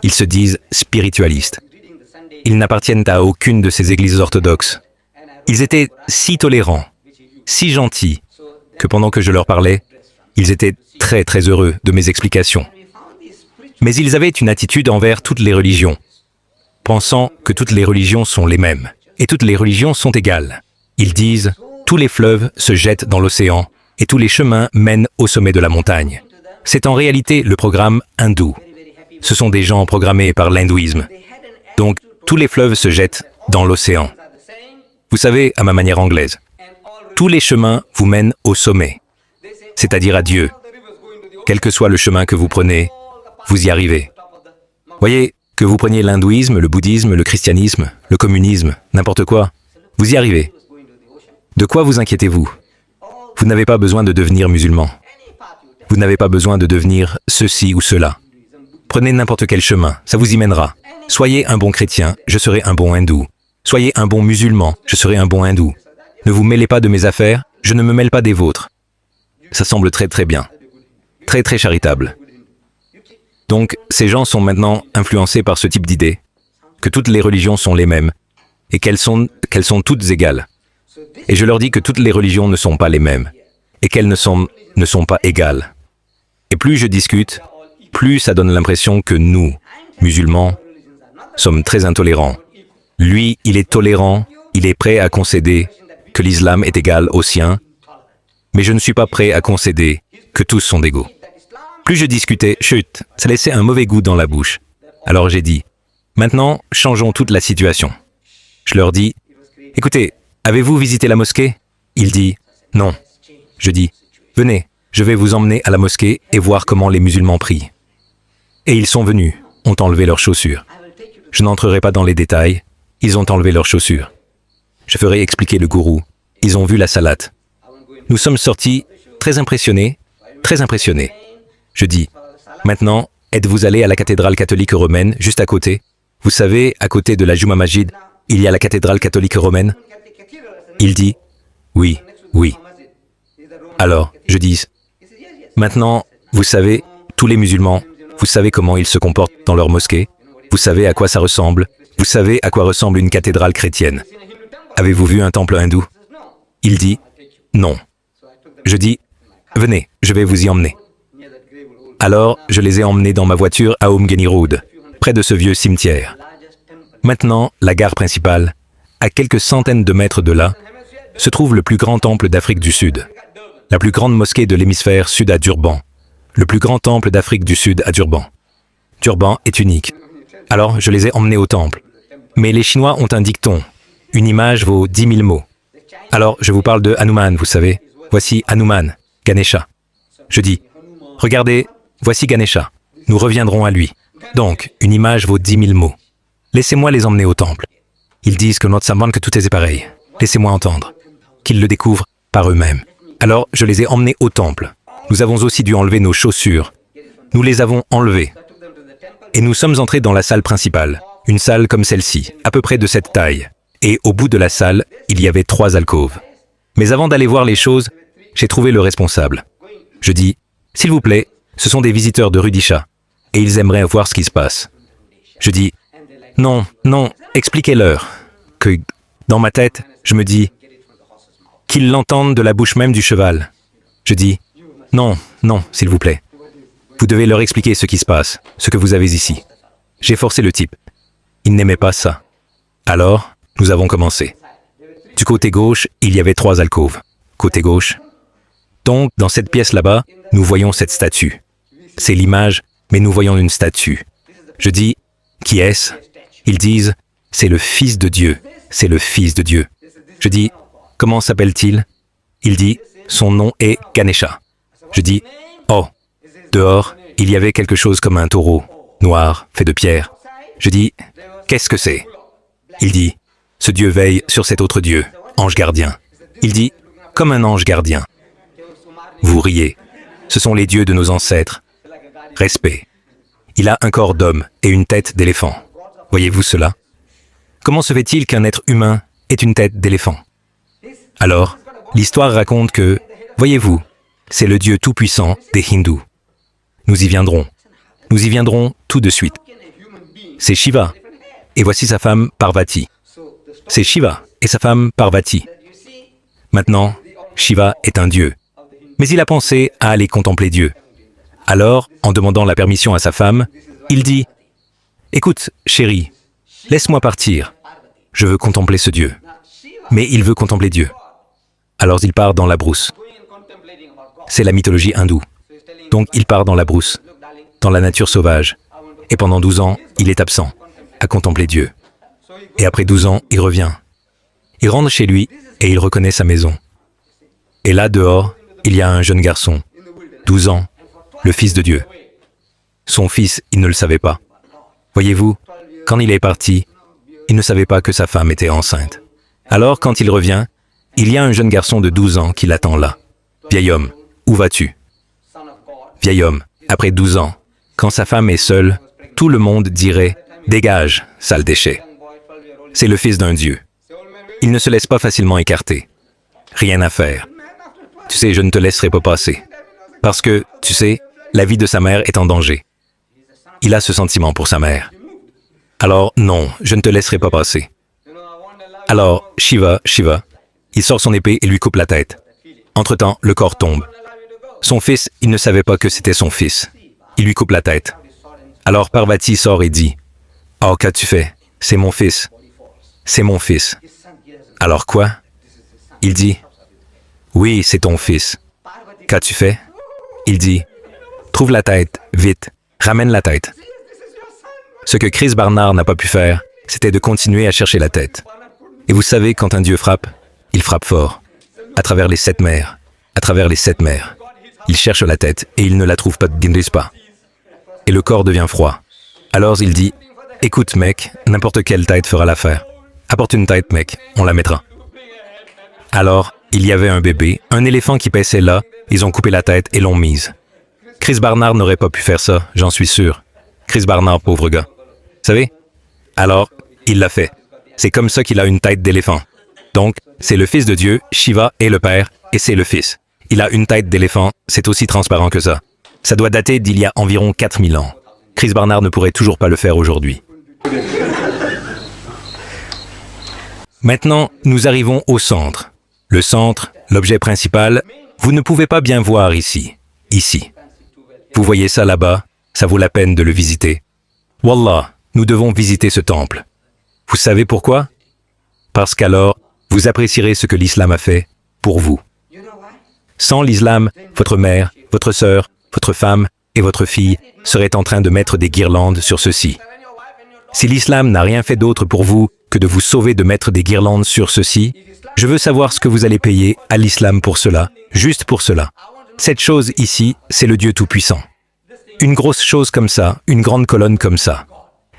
Ils se disent spiritualistes. Ils n'appartiennent à aucune de ces églises orthodoxes. Ils étaient si tolérants, si gentils, que pendant que je leur parlais, ils étaient très très heureux de mes explications. Mais ils avaient une attitude envers toutes les religions, pensant que toutes les religions sont les mêmes, et toutes les religions sont égales. Ils disent, tous les fleuves se jettent dans l'océan, et tous les chemins mènent au sommet de la montagne. C'est en réalité le programme hindou. Ce sont des gens programmés par l'hindouisme. Donc, tous les fleuves se jettent dans l'océan. Vous savez, à ma manière anglaise, tous les chemins vous mènent au sommet, c'est-à-dire à Dieu. Quel que soit le chemin que vous prenez, vous y arrivez. Voyez, que vous preniez l'hindouisme, le bouddhisme, le christianisme, le communisme, n'importe quoi, vous y arrivez. De quoi vous inquiétez-vous? Vous n'avez pas besoin de devenir musulman. Vous n'avez pas besoin de devenir ceci ou cela. Prenez n'importe quel chemin, ça vous y mènera. Soyez un bon chrétien, je serai un bon hindou. Soyez un bon musulman, je serai un bon hindou. Ne vous mêlez pas de mes affaires, je ne me mêle pas des vôtres. Ça semble très très bien. Très très charitable. Donc, ces gens sont maintenant influencés par ce type d'idée, que toutes les religions sont les mêmes, et qu'elles sont toutes égales. Et je leur dis que toutes les religions ne sont pas les mêmes, et qu'elles ne sont pas égales. Et plus je discute, plus ça donne l'impression que nous, musulmans, sommes très intolérants. Lui, il est tolérant, il est prêt à concéder que l'islam est égal au sien, mais je ne suis pas prêt à concéder que tous sont égaux. Plus je discutais, chut, ça laissait un mauvais goût dans la bouche. Alors j'ai dit, maintenant, changeons toute la situation. Je leur dis, écoutez, avez-vous visité la mosquée? Il dit, non. Je dis, venez, je vais vous emmener à la mosquée et voir comment les musulmans prient. Et ils sont venus, ont enlevé leurs chaussures. Je n'entrerai pas dans les détails, ils ont enlevé leurs chaussures. Je ferai expliquer le gourou. Ils ont vu la salate. Nous sommes sortis très impressionnés, très impressionnés. Je dis, maintenant, êtes-vous allé à la cathédrale catholique romaine, juste à côté? Vous savez, à côté de la Juma Masjid, il y a la cathédrale catholique romaine? Il dit, oui, oui. Alors, je dis, maintenant, vous savez, tous les musulmans, vous savez comment ils se comportent dans leur mosquée? Vous savez à quoi ça ressemble? Vous savez à quoi ressemble une cathédrale chrétienne? Avez-vous vu un temple hindou? Il dit, non. Je dis, venez, je vais vous y emmener. Alors, je les ai emmenés dans ma voiture à Omgeni Road, près de ce vieux cimetière. Maintenant, la gare principale, à quelques centaines de mètres de là, se trouve le plus grand temple d'Afrique du Sud, la plus grande mosquée de l'hémisphère sud à Durban, le plus grand temple d'Afrique du Sud à Durban. Durban est unique. Alors, je les ai emmenés au temple. Mais les Chinois ont un dicton. Une image vaut 10 000 mots. Alors, je vous parle de Hanuman, vous savez. Voici Hanuman, Ganesha. Je dis, regardez, voici Ganesha. Nous reviendrons à lui. Donc, une image vaut 10 000 mots. Laissez-moi les emmener au temple. Ils disent que notre Samban, que tout est pareil. Laissez-moi entendre. Qu'ils le découvrent par eux-mêmes. Alors, je les ai emmenés au temple. Nous avons aussi dû enlever nos chaussures. Nous les avons enlevées. Et nous sommes entrés dans la salle principale. Une salle comme celle-ci, à peu près de cette taille. Et au bout de la salle, il y avait 3 alcôves. Mais avant d'aller voir les choses, j'ai trouvé le responsable. Je dis, s'il vous plaît, ce sont des visiteurs de Rudisha, et ils aimeraient voir ce qui se passe. Je dis, non, non, expliquez-leur, que dans ma tête, je me dis, qu'ils l'entendent de la bouche même du cheval. Je dis, non, non, s'il vous plaît. Vous devez leur expliquer ce qui se passe, ce que vous avez ici. J'ai forcé le type. Il n'aimait pas ça. Alors, nous avons commencé. Du côté gauche, il y avait 3 alcôves. Côté gauche. Donc, dans cette pièce là-bas, nous voyons cette statue. C'est l'image, mais nous voyons une statue. Je dis, qui est-ce? Ils disent, c'est le Fils de Dieu. C'est le Fils de Dieu. Je dis, comment s'appelle-t-il? Il dit, son nom est Ganesha. Je dis, oh, dehors, il y avait quelque chose comme un taureau, noir, fait de pierre. Je dis, qu'est-ce que c'est? Il dit, ce Dieu veille sur cet autre Dieu, ange gardien. Il dit, comme un ange gardien. Vous riez. Ce sont les dieux de nos ancêtres. Respect. Il a un corps d'homme et une tête d'éléphant. Voyez-vous cela? Comment se fait-il qu'un être humain ait une tête d'éléphant? Alors, l'histoire raconte que, voyez-vous, c'est le Dieu tout-puissant des hindous. Nous y viendrons. Nous y viendrons tout de suite. C'est Shiva. Et voici sa femme Parvati. C'est Shiva et sa femme Parvati. Maintenant, Shiva est un dieu. Mais il a pensé à aller contempler Dieu. Alors, en demandant la permission à sa femme, Il dit, « Écoute, chérie, laisse-moi partir. Je veux contempler ce Dieu. » Mais il veut contempler Dieu. Alors il part dans la brousse. C'est la mythologie hindoue. Donc il part dans la brousse, dans la nature sauvage. Et pendant 12 ans, il est absent, à contempler Dieu. Et après 12 ans, il revient. Il rentre chez lui et il reconnaît sa maison. Et là, dehors, il y a un jeune garçon, 12 ans, le fils de Dieu. Son fils, il ne le savait pas. Voyez-vous, quand il est parti, il ne savait pas que sa femme était enceinte. Alors, quand il revient, il y a un jeune garçon de 12 ans qui l'attend là. « Vieil homme, où vas-tu » ? Vieil homme, après 12 ans, quand sa femme est seule, tout le monde dirait « Dégage, sale déchet ». C'est le fils d'un Dieu. Il ne se laisse pas facilement écarter. Rien à faire. Tu sais, je ne te laisserai pas passer. Parce que, tu sais, la vie de sa mère est en danger. Il a ce sentiment pour sa mère. Alors, non, je ne te laisserai pas passer. Alors, Shiva, il sort son épée et lui coupe la tête. Entre-temps, le corps tombe. Son fils, il ne savait pas que c'était son fils. Il lui coupe la tête. Alors Parvati sort et dit, « Oh, qu'as-tu fait? C'est mon fils. C'est mon fils. » Alors quoi? Il dit, « Oui, c'est ton fils. Qu'as-tu fait? » Il dit, « Trouve la tête, vite, ramène la tête. » Ce que Chris Barnard n'a pas pu faire, c'était de continuer à chercher la tête. Et vous savez, quand un Dieu frappe, il frappe fort. À travers les 7 mers. À travers les 7 mers. Il cherche la tête et il ne la trouve pas, pas. Et le corps devient froid. Alors il dit, « Écoute, mec, n'importe quelle tête fera l'affaire. Apporte une tête, mec, on la mettra. » Alors, il y avait un bébé, un éléphant qui paissait là, ils ont coupé la tête et l'ont mise. Chris Barnard n'aurait pas pu faire ça, j'en suis sûr. Chris Barnard, pauvre gars. Vous savez? Alors, il l'a fait. C'est comme ça qu'il a une tête d'éléphant. Donc, c'est le fils de Dieu, Shiva est le père, et c'est le fils. Il a une tête d'éléphant, c'est aussi transparent que ça. Ça doit dater d'il y a environ 4000 ans. Chris Barnard ne pourrait toujours pas le faire aujourd'hui. Maintenant, nous arrivons au centre. Le centre, l'objet principal, vous ne pouvez pas bien voir ici. Ici. Vous voyez ça là-bas? Ça vaut la peine de le visiter. Wallah, nous devons visiter ce temple. Vous savez pourquoi? Parce qu'alors, vous apprécierez ce que l'islam a fait pour vous. Sans l'islam, votre mère, votre sœur, votre femme et votre fille seraient en train de mettre des guirlandes sur ceci. Si l'islam n'a rien fait d'autre pour vous que de vous sauver de mettre des guirlandes sur ceci, je veux savoir ce que vous allez payer à l'islam pour cela, juste pour cela. Cette chose ici, c'est le Dieu Tout-Puissant. Une grosse chose comme ça, une grande colonne comme ça.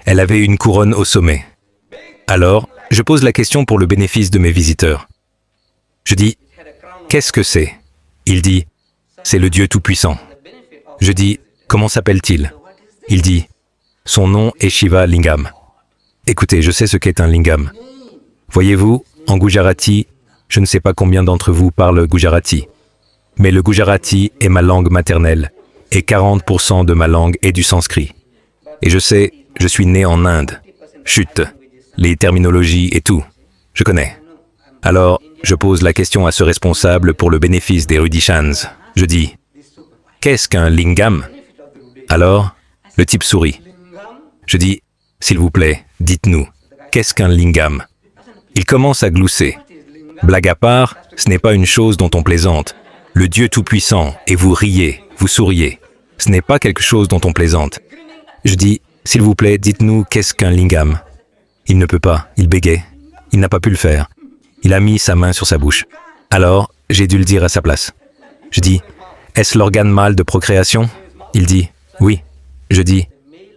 Elle avait une couronne au sommet. Alors, je pose la question pour le bénéfice de mes visiteurs. Je dis, qu'est-ce que c'est? Il dit, c'est le Dieu Tout-Puissant. Je dis, comment s'appelle-t-il? Il dit, son nom est Shiva Lingam. Écoutez, je sais ce qu'est un lingam. Voyez-vous, en Gujarati, je ne sais pas combien d'entre vous parlent Gujarati. Mais le Gujarati est ma langue maternelle, et 40% de ma langue est du sanskrit. Et je sais, je suis né en Inde. Chut, les terminologies et tout, je connais. Alors, je pose la question à ce responsable pour le bénéfice des Rudishans. Je dis, qu'est-ce qu'un lingam? Alors, le type sourit. Je dis, s'il vous plaît, dites-nous, qu'est-ce qu'un lingam? Il commence à glousser. Blague à part, ce n'est pas une chose dont on plaisante. Le Dieu Tout-Puissant, et vous riez, vous souriez. Ce n'est pas quelque chose dont on plaisante. Je dis, s'il vous plaît, dites-nous qu'est-ce qu'un lingam? Il ne peut pas, il bégait. Il n'a pas pu le faire. Il a mis sa main sur sa bouche. Alors, j'ai dû le dire à sa place. Je dis, est-ce l'organe mâle de procréation? Il dit, oui. Je dis,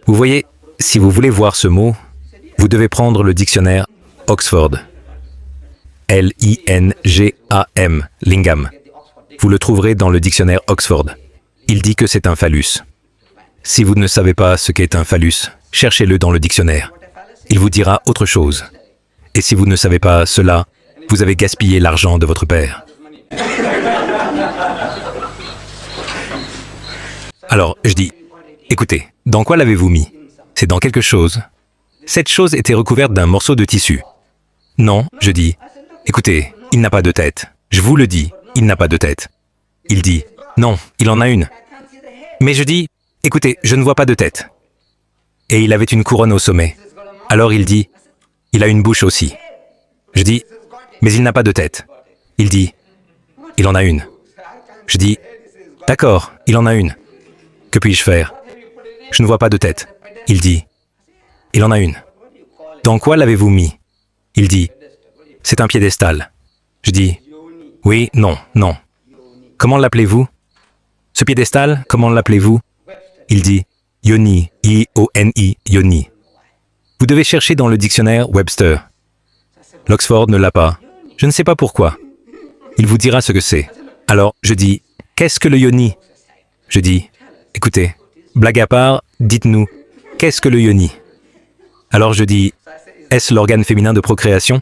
vous voyez, si vous voulez voir ce mot, vous devez prendre le dictionnaire Oxford. L-I-N-G-A-M, lingam. Vous le trouverez dans le dictionnaire Oxford. Il dit que c'est un phallus. Si vous ne savez pas ce qu'est un phallus, cherchez-le dans le dictionnaire. Il vous dira autre chose. Et si vous ne savez pas cela, vous avez gaspillé l'argent de votre père. Alors, je dis, écoutez, dans quoi l'avez-vous mis? C'est dans quelque chose. Cette chose était recouverte d'un morceau de tissu. Non, je dis, écoutez, il n'a pas de tête. Je vous le dis, il n'a pas de tête. Il dit, non, il en a une. Mais je dis, écoutez, je ne vois pas de tête. et il avait une couronne au sommet. Alors il dit, il a une bouche aussi. Je dis, mais il n'a pas de tête. Il dit, il en a une. Je dis, d'accord, il en a une. Que puis-je faire? Je ne vois pas de tête. Il dit, il en a une. Dans quoi l'avez-vous mis? Il dit, c'est un piédestal. Je dis, oui, non, non. Comment l'appelez-vous? Ce piédestal, comment l'appelez-vous? Il dit, Yoni, I-O-N-I, Yoni. Vous devez chercher dans le dictionnaire Webster. L'Oxford ne l'a pas. Je ne sais pas pourquoi. Il vous dira ce que c'est. Alors, je dis, qu'est-ce que le yoni? Je dis, écoutez, blague à part, dites-nous, qu'est-ce que le yoni? Alors je dis, est-ce l'organe féminin de procréation?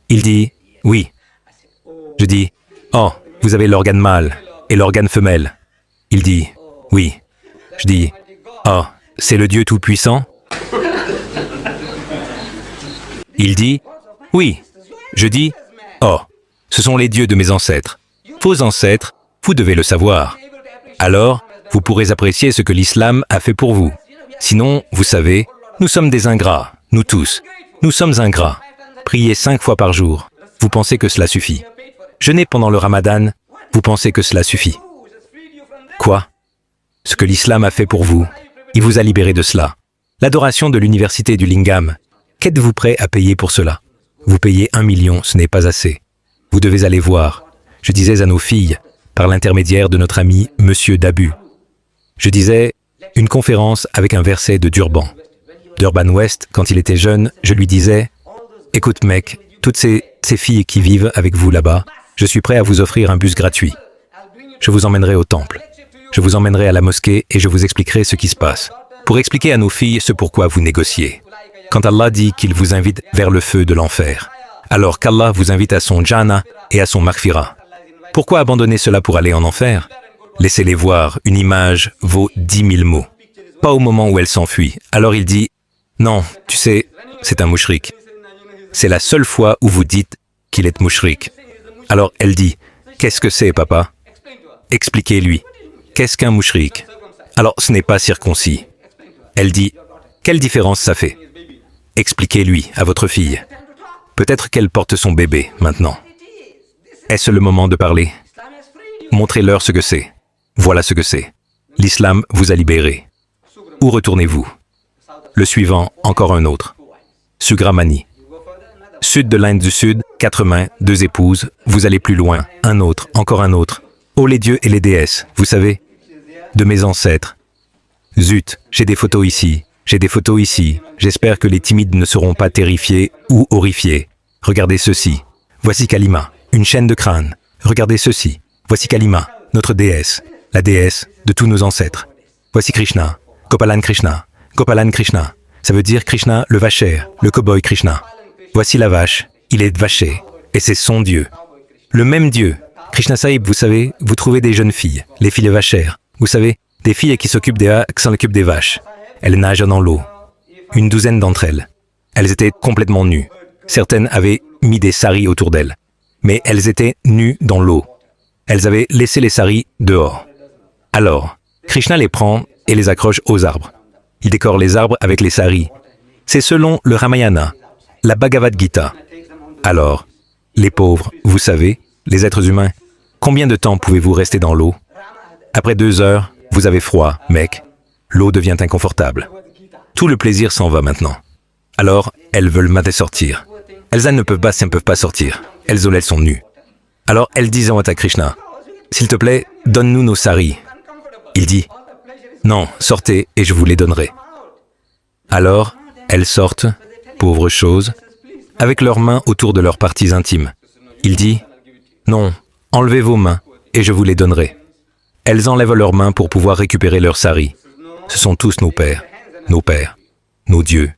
Il dit, oui. Je dis, oh, vous avez l'organe mâle et l'organe femelle. Il dit, oui. Je dis, oh, c'est le Dieu Tout-Puissant? Il dit, oui. Je dis, oh, ce sont les dieux de mes ancêtres. Vos ancêtres, vous devez le savoir. Alors, vous pourrez apprécier ce que l'islam a fait pour vous. Sinon, vous savez, nous sommes des ingrats, nous tous. Nous sommes ingrats. Priez 5 fois par jour. Vous pensez que cela suffit. Jeûnez pendant le ramadan. Vous pensez que cela suffit. Quoi? Ce que l'islam a fait pour vous, il vous a libéré de cela. L'adoration de l'université du Lingam. Qu'êtes-vous prêt à payer pour cela? Vous payez 1 million, ce n'est pas assez. Vous devez aller voir. Je disais à nos filles, par l'intermédiaire de notre ami Monsieur Dabu. Je disais, une conférence avec un verset de Durban. Durban West, quand il était jeune, je lui disais, écoute mec, toutes ces filles qui vivent avec vous là-bas, je suis prêt à vous offrir un bus gratuit. Je vous emmènerai au temple. Je vous emmènerai à la mosquée et je vous expliquerai ce qui se passe. Pour expliquer à nos filles ce pourquoi vous négociez. Quand Allah dit qu'il vous invite vers le feu de l'enfer, alors qu'Allah vous invite à son Jannah et à son Maghfira. Pourquoi abandonner cela pour aller en enfer? Laissez-les voir, une image vaut 10 000 mots. Pas au moment où elle s'enfuit. Alors il dit, non, tu sais, c'est un mouchrik. C'est la seule fois où vous dites qu'il est mouchrik. Alors elle dit, qu'est-ce que c'est, papa? Expliquez-lui. Qu'est-ce qu'un mouchrik? Alors ce n'est pas circoncis. Elle dit, quelle différence ça fait? Expliquez-lui à votre fille. Peut-être qu'elle porte son bébé maintenant. Est-ce le moment de parler? Montrez-leur ce que c'est. Voilà ce que c'est. L'islam vous a libéré. Où retournez-vous? Le suivant, encore un autre. Sugramani. Sud de l'Inde du Sud, 4 mains, 2 épouses. Vous allez plus loin. Un autre, encore un autre. Oh les dieux et les déesses, vous savez, de mes ancêtres. Zut, j'ai des photos ici. J'ai des photos ici. J'espère que les timides ne seront pas terrifiés ou horrifiés. Regardez ceci. Voici Kalima, une chaîne de crâne. Regardez ceci. Voici Kalima, notre déesse, la déesse de tous nos ancêtres. Voici Krishna, Gopalan Krishna. Gopalan Krishna, ça veut dire Krishna le vachère, le cow-boy Krishna. Voici la vache, il est vaché, et c'est son Dieu. Le même Dieu. Krishna Sahib, vous savez, vous trouvez des jeunes filles, les filles vachères. Vous savez, des filles qui s'occupent des vaches. Elles nagent dans l'eau. Une douzaine d'entre elles. Elles étaient complètement nues. Certaines avaient mis des saris autour d'elles. Mais elles étaient nues dans l'eau. Elles avaient laissé les saris dehors. Alors, Krishna les prend et les accroche aux arbres. Il décore les arbres avec les saris. C'est selon le Ramayana, la Bhagavad Gita. Alors, les pauvres, vous savez, les êtres humains, combien de temps pouvez-vous rester dans l'eau? Après 2 heures, vous avez froid, mec. L'eau devient inconfortable. Tout le plaisir s'en va maintenant. Alors, elles veulent maintenant sortir. Elles ne peuvent pas sortir. Elles sont nues. Alors, elles disent à Krishna, s'il te plaît, donne-nous nos saris. Il dit, non, sortez et je vous les donnerai. Alors, elles sortent, pauvres choses, avec leurs mains autour de leurs parties intimes. Il dit, non, enlevez vos mains et je vous les donnerai. Elles enlèvent leurs mains pour pouvoir récupérer leurs saris. Ce sont tous nos pères, nos dieux,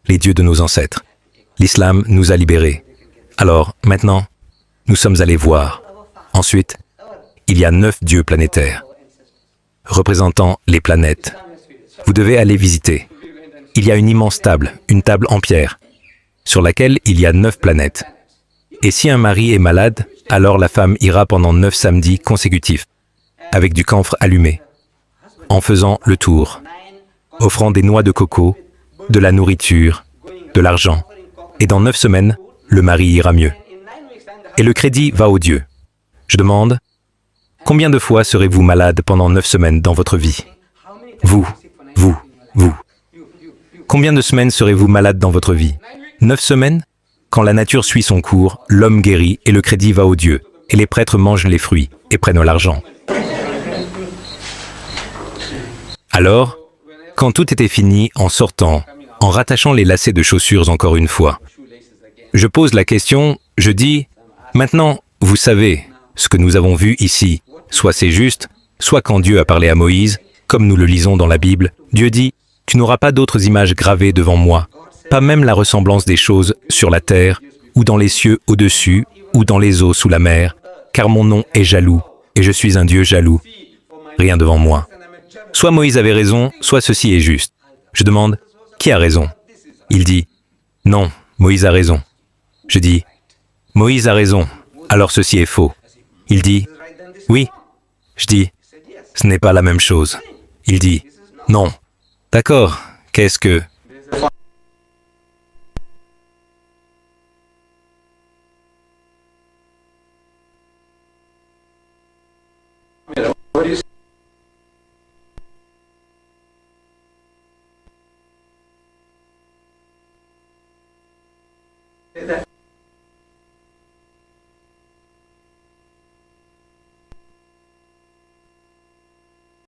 les dieux de nos ancêtres. L'islam nous a libérés. Alors, maintenant, nous sommes allés voir. Ensuite, il y a 9 dieux planétaires, représentant les planètes. Vous devez aller visiter. Il y a une immense table, une table en pierre, sur laquelle il y a 9 planètes. Et si un mari est malade, alors la femme ira pendant 9 samedis consécutifs, avec du camphre allumé, en faisant le tour, offrant des noix de coco de la nourriture, de l'argent. Et dans 9 semaines, le mari ira mieux. Et le crédit va au Dieu. Je demande, combien de fois serez-vous malade pendant 9 semaines dans votre vie? Vous. Combien de semaines serez-vous malade dans votre vie? 9 semaines? Quand la nature suit son cours, l'homme guérit et le crédit va au Dieu. Et les prêtres mangent les fruits et prennent l'argent. Alors, quand tout était fini, en sortant, en rattachant les lacets de chaussures encore une fois, je pose la question, je dis, maintenant, vous savez, ce que nous avons vu ici, soit c'est juste, soit quand Dieu a parlé à Moïse, comme nous le lisons dans la Bible, Dieu dit, tu n'auras pas d'autres images gravées devant moi, pas même la ressemblance des choses sur la terre, ou dans les cieux au-dessus, ou dans les eaux sous la mer, car mon nom est jaloux, et je suis un Dieu jaloux. Rien devant moi. Soit Moïse avait raison, soit ceci est juste. Je demande, qui a raison? Il dit, non, Moïse a raison. Je dis, Moïse a raison, alors ceci est faux. Il dit, oui. Je dis, ce n'est pas la même chose. Il dit, non. D'accord, qu'est-ce que... Say that.